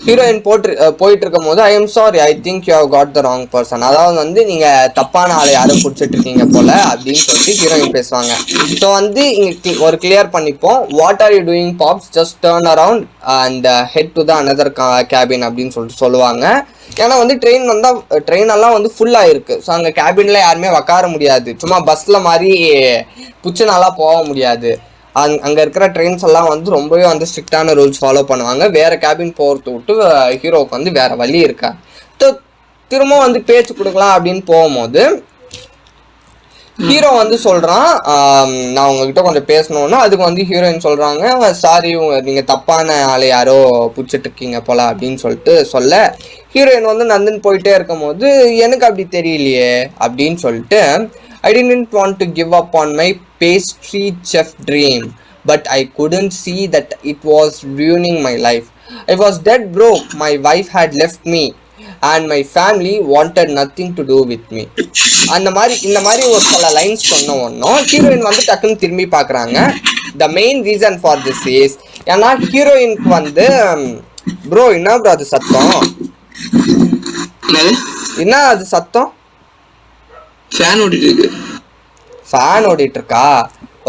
ஹீரோயின் போயிட்டு இருக்கும் போது I am sorry, I think you have got the wrong person, அதாவது வந்து நீங்க தப்பான ஆளை யாரும் பிடிச்சிட்டு இருக்கீங்க போல அப்படின்னு சொல்லிட்டு ஹீரோயின் பேசுவாங்க. ஸோ வந்து இங்க ஒரு கிளியர் பண்ணிப்போம், what are you doing pops, just turn around and head to the another cabin அப்படின்னு சொல்லிட்டு சொல்லுவாங்க. ஏன்னா வந்து ட்ரெயின் எல்லாம் வந்து ஃபுல்லாக இருக்கு. ஸோ அங்கே கேபின்ல யாருமே உட்கார முடியாது, சும்மா பஸ்ல மாதிரி புச்சுனாலாம் போக முடியாது. அங்கே இருக்கிற ட்ரெயின்ஸ் எல்லாம் வந்து ரொம்பவே வந்து ஸ்ட்ரிக்டான ரூல்ஸ் ஃபாலோ பண்ணுவாங்க. வேற கேபின் போகிறது விட்டு ஹீரோவுக்கு வந்து வேற வழி இருக்கா. திரும்ப வந்து பேச்சு கொடுக்கலாம் அப்படின்னு போகும்போது ஹீரோ வந்து சொல்றான், நான் உங்ககிட்ட கொஞ்சம் பேசணும்னா அதுக்கு வந்து ஹீரோயின் சொல்றாங்க, சாரி நீங்க தப்பான ஆளை யாரோ பிடிச்சிட்டு இருக்கீங்க போல அப்படின்னு சொல்லிட்டு சொல்ல, ஹீரோயின் வந்து நந்தன் போயிட்டே இருக்கும் போது எனக்கு அப்படி தெரியலையே அப்படின்னு சொல்லிட்டு, I didn't want to give up on my pastry chef dream, but I couldn't see that it was ruining my life. I was dead broke, my wife had left me and my family wanted nothing to do with me. இந்த மாதிரி ஒரு சில lines சொன்ன ஒன்றும் heroine வந்து டக்குன்னு திரும்பி பார்க்குறாங்க. The main reason for this is, ஏன்னா ஹீரோயினுக்கு வந்து ப்ரோ என்ன ப்ரோ அது சத்தம், என்ன அது சத்தம், ஃபேன் ஓடிட்டு இருக்கா?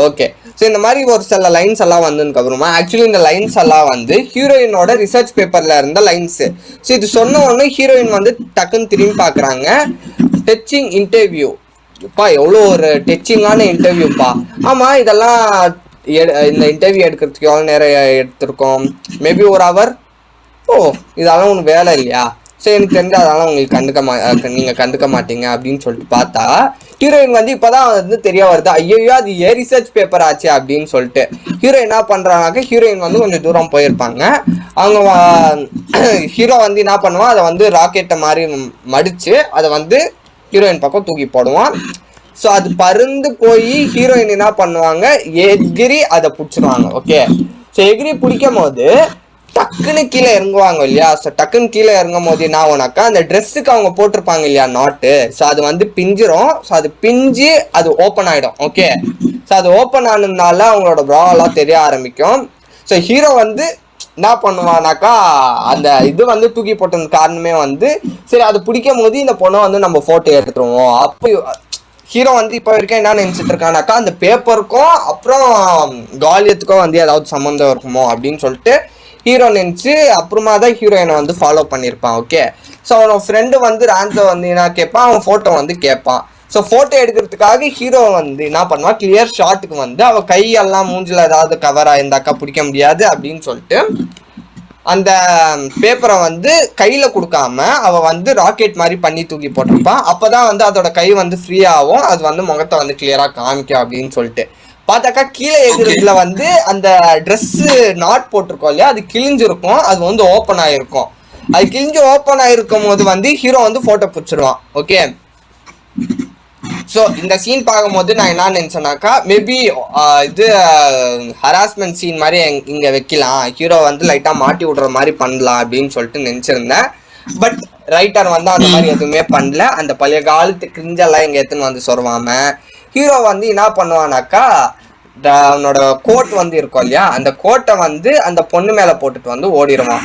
ஓகே. ஸோ இந்த மாதிரி ஒரு சில லைன்ஸ் எல்லாம் வந்துன்னு அப்புறமா ஆக்சுவலி இந்த லைன்ஸ் எல்லாம் வந்து ஹீரோயினோட ரிசர்ச் பேப்பர்ல இருந்த லைன்ஸு. ஸோ இது சொன்ன உடனே ஹீரோயின் வந்து டக்குன்னு திரும்பி பார்க்குறாங்க. டச்சிங் இன்டர்வியூ, பா எவ்வளோ ஒரு டச்சிங்கான இன்டர்வியூப்பா. ஆமாம், இதெல்லாம் இந்த இன்டர்வியூ எடுக்கிறதுக்கு எவ்வளோ நேரம் எடுத்திருக்கோம், மேபி 1 hour. ஓ, இதெல்லாம் ஒன்று வேலை இல்லையா? ஸோ எனக்கு தெரிஞ்சு அதெல்லாம் உங்களுக்கு நீங்கள் கண்டுக்க மாட்டீங்க அப்படின்னு சொல்லிட்டு பார்த்தா ஹீரோயின் வந்து இப்போதான் வந்து தெரிய வருது, ஐயோ அது ரிசர்ச் பேப்பர் ஆச்சு அப்படின்னு சொல்லிட்டு. ஹீரோயின் என்ன பண்ணுறாங்க, ஹீரோயின் வந்து கொஞ்சம் தூரம் போயிருப்பாங்க. அவங்க ஹீரோ வந்து என்ன பண்ணுவான், அதை வந்து ராக்கெட்டை மாதிரி மடித்து அதை வந்து ஹீரோயின் பக்கம் தூக்கி போடுவான். ஸோ அது பருந்து போய் ஹீரோயின் என்ன பண்ணுவாங்க, எகிரி அதை பிடிச்சிருவாங்க. ஓகே. ஸோ எகிரி பிடிக்கும் போது டக்குன்னு கீழே இறங்குவாங்க இல்லையா. ஸோ டக்குன்னு கீழே இறங்கும் போது என்ன ஆகுனாக்கா, அந்த ட்ரெஸ்ஸுக்கு அவங்க போட்டிருப்பாங்க இல்லையா நாட்டு, ஸோ அது வந்து பிஞ்சிரும். ஸோ அது பிஞ்சு அது ஓப்பன் ஆகிடும். ஓகே. ஸோ அது ஓப்பன் ஆனதுனால அவங்களோட ப்ராலாம் தெரிய ஆரம்பிக்கும். ஸோ ஹீரோ வந்து என்ன பண்ணுவானாக்கா, அந்த இது வந்து தூக்கி போட்டது காரணமே வந்து சரி அது பிடிக்கும் போது இந்த பொண்ணை வந்து நம்ம ஃபோட்டோ எடுத்துருவோம். அப்போ ஹீரோ வந்து இப்போ வரைக்கும் என்ன நினச்சிட்டு இருக்கானாக்கா, அந்த பேப்பருக்கும் அப்புறம் காலியத்துக்கும் வந்து ஏதாவது சம்மந்தம் இருக்குமோ அப்படின்னு சொல்லிட்டு ஹீரோ நினச்சி அப்புறமா தான் ஹீரோயினை வந்து ஃபாலோ பண்ணியிருப்பான். ஓகே. ஸோ அவனோட ஃப்ரெண்டு வந்து ரான்ஸை வந்து என்ன கேட்பான், அவன் ஃபோட்டோ வந்து கேட்பான். ஸோ ஃபோட்டோ எடுக்கிறதுக்காக ஹீரோ வந்து என்ன பண்ணுவான், கிளியர் ஷாட்டுக்கு வந்து அவள் கையெல்லாம் மூஞ்சில் ஏதாவது கவர் ஆயிருந்தாக்கா பிடிக்க முடியாது அப்படின்னு சொல்லிட்டு அந்த பேப்பரை வந்து கையில் கொடுக்காம அவள் வந்து ராக்கெட் மாதிரி பண்ணி தூக்கி போட்டிருப்பான். அப்போ தான் வந்து அதோட கை வந்து ஃப்ரீ ஆகும், அது வந்து முகத்தை வந்து கிளியராக காமிக்கும் அப்படின்னு சொல்லிட்டு பார்த்தாக்கா, கீழே எகிறதுல வந்து அந்த ட்ரெஸ்ஸு நாட் போட்டிருக்கோம் இல்லையா, அது கிழிஞ்சிருக்கும், அது வந்து ஓப்பன் ஆகிருக்கும். அது கிழிஞ்சு ஓப்பன் ஆகிருக்கும் போது வந்து ஹீரோ வந்து ஃபோட்டோ பிடிச்சிருவான். ஓகே. ஸோ இந்த சீன் பார்க்கும்போது நான் என்ன நினச்சேன்னாக்கா, மேபி இது ஹராஸ்மெண்ட் சீன் மாதிரி இங்கே வைக்கலாம், ஹீரோ வந்து லைட்டாக மாட்டி விடுற மாதிரி பண்ணலாம் அப்படின்னு சொல்லிட்டு நினச்சிருந்தேன். பட் ரைட்டர் வந்து அந்த மாதிரி எதுவுமே பண்ணல. அந்த பழைய காலத்து கிரிஞ்செல்லாம் இங்கே எடுத்துன்னு வந்து சொல்லுவாம ஹீரோ வந்து என்ன பண்ணுவானாக்கா, அவனோட கோட் வந்து இருக்கும் இல்லையா, அந்த கோட்டை வந்து அந்த பொண்ணு மேலே போட்டுட்டு வந்து ஓடிடுவான்.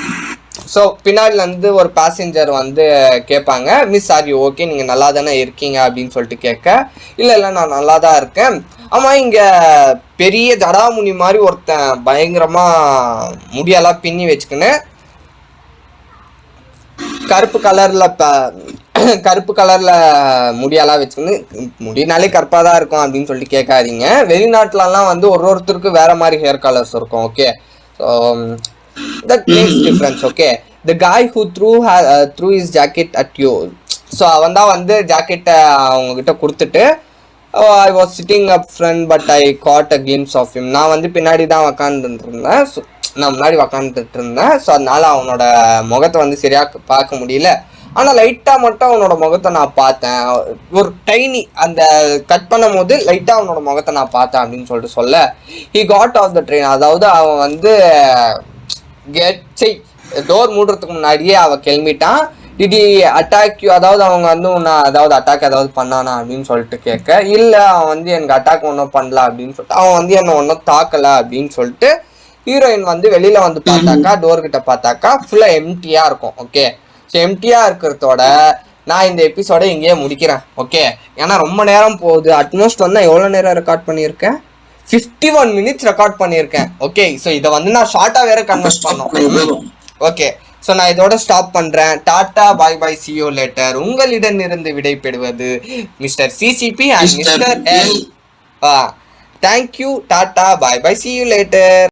ஸோ பின்னாடிலேருந்து ஒரு பேசஞ்சர் வந்து கேட்பாங்க, மிஸ் ஆர் யூ ஓகே, நீங்கள் நல்லா தானே இருக்கீங்க அப்படின்னு சொல்லிட்டு கேட்க, இல்லை நான் நல்லா தான் இருக்கேன். ஆமாம், இங்கே பெரிய ஜடாமுனி மாதிரி ஒருத்தன் பயங்கரமாக முடியெல்லாம் பின்னி வச்சுக்கின்னு கருப்பு கலரில் முடியெல்லாம் வச்சுக்கின்னு, முடினாலே கருப்பாக தான் இருக்கும் அப்படின்னு சொல்லிட்டு கேட்காதீங்க. வெளிநாட்டிலலாம் வந்து ஒருத்தருக்கு வேறு மாதிரி ஹேர் கலர்ஸ் இருக்கும். Okay. So that makes difference. Okay. The guy who threw his jacket at you. So அவன் தான் வந்து ஜாக்கெட்டை அவங்கக்கிட்ட கொடுத்துட்டு, I was sitting up front but I caught a glimpse of him. நான் வந்து பின்னாடி தான் உக்காந்துட்டு இருந்தேன். நான் முன்னாடி உக்காந்துட்டு இருந்தேன். ஸோ அதனால அவனோட முகத்தை வந்து சரியாக பார்க்க முடியல. ஆனால் லைட்டாக மட்டும் அவனோட முகத்தை நான் பார்த்தேன். ஒரு டைனி அந்த கட் பண்ணும் போது லைட்டாக அவனோட முகத்தை நான் பார்த்தேன் அப்படின்னு சொல்லிட்டு சொல்ல, he got off the train. அதாவது அவன் வந்து டோர் மூடுறதுக்கு முன்னாடியே அவன் கிளம்பிட்டான். டிடி அட்டாக் யூ, அதாவது அவங்க வந்து அதாவது அட்டாக் ஏதாவது பண்ணானா அப்படின்னு சொல்லிட்டு கேட்க, இல்லை அவன் வந்து எனக்கு அட்டாக் ஒன்றும் பண்ணல அப்படின்னு சொல்லிட்டு, அவன் வந்து என்னை ஒன்றும் தாக்கலை அப்படின்னு சொல்லிட்டு ஹீரோயின் வந்து வெளியில வந்து பார்த்தாக்கா டோர் கிட்ட பார்த்தாக்கா ஃபுல்லா எம்டியா இருக்கும். ஓகே, ஸோ எம்டியா இருக்கிறதோட நான் இந்த எபிசோட இங்கேயே முடிக்கிறேன். ஓகே, ஏன்னா ரொம்ப நேரம் போகுது. அட்மோஸ்ட் வந்து எவ்வளோ நேரம் ரெக்கார்ட் பண்ணியிருக்கேன், 51 மினிட்ஸ் ரெக்கார்ட் பண்ணியிருக்கேன். ஓகே, ஸோ இதை வந்து நான் ஷார்ட்டாக வேற கன்வெர்ட் பண்ணோம். ஓகே, ஸோ நான் இதோட ஸ்டாப் பண்ணுறேன். Tata bye bye, see you later. உங்களிடமிருந்து விடைபெறுவது mister CCB and mister L. Thank you, tata bye bye, see you later.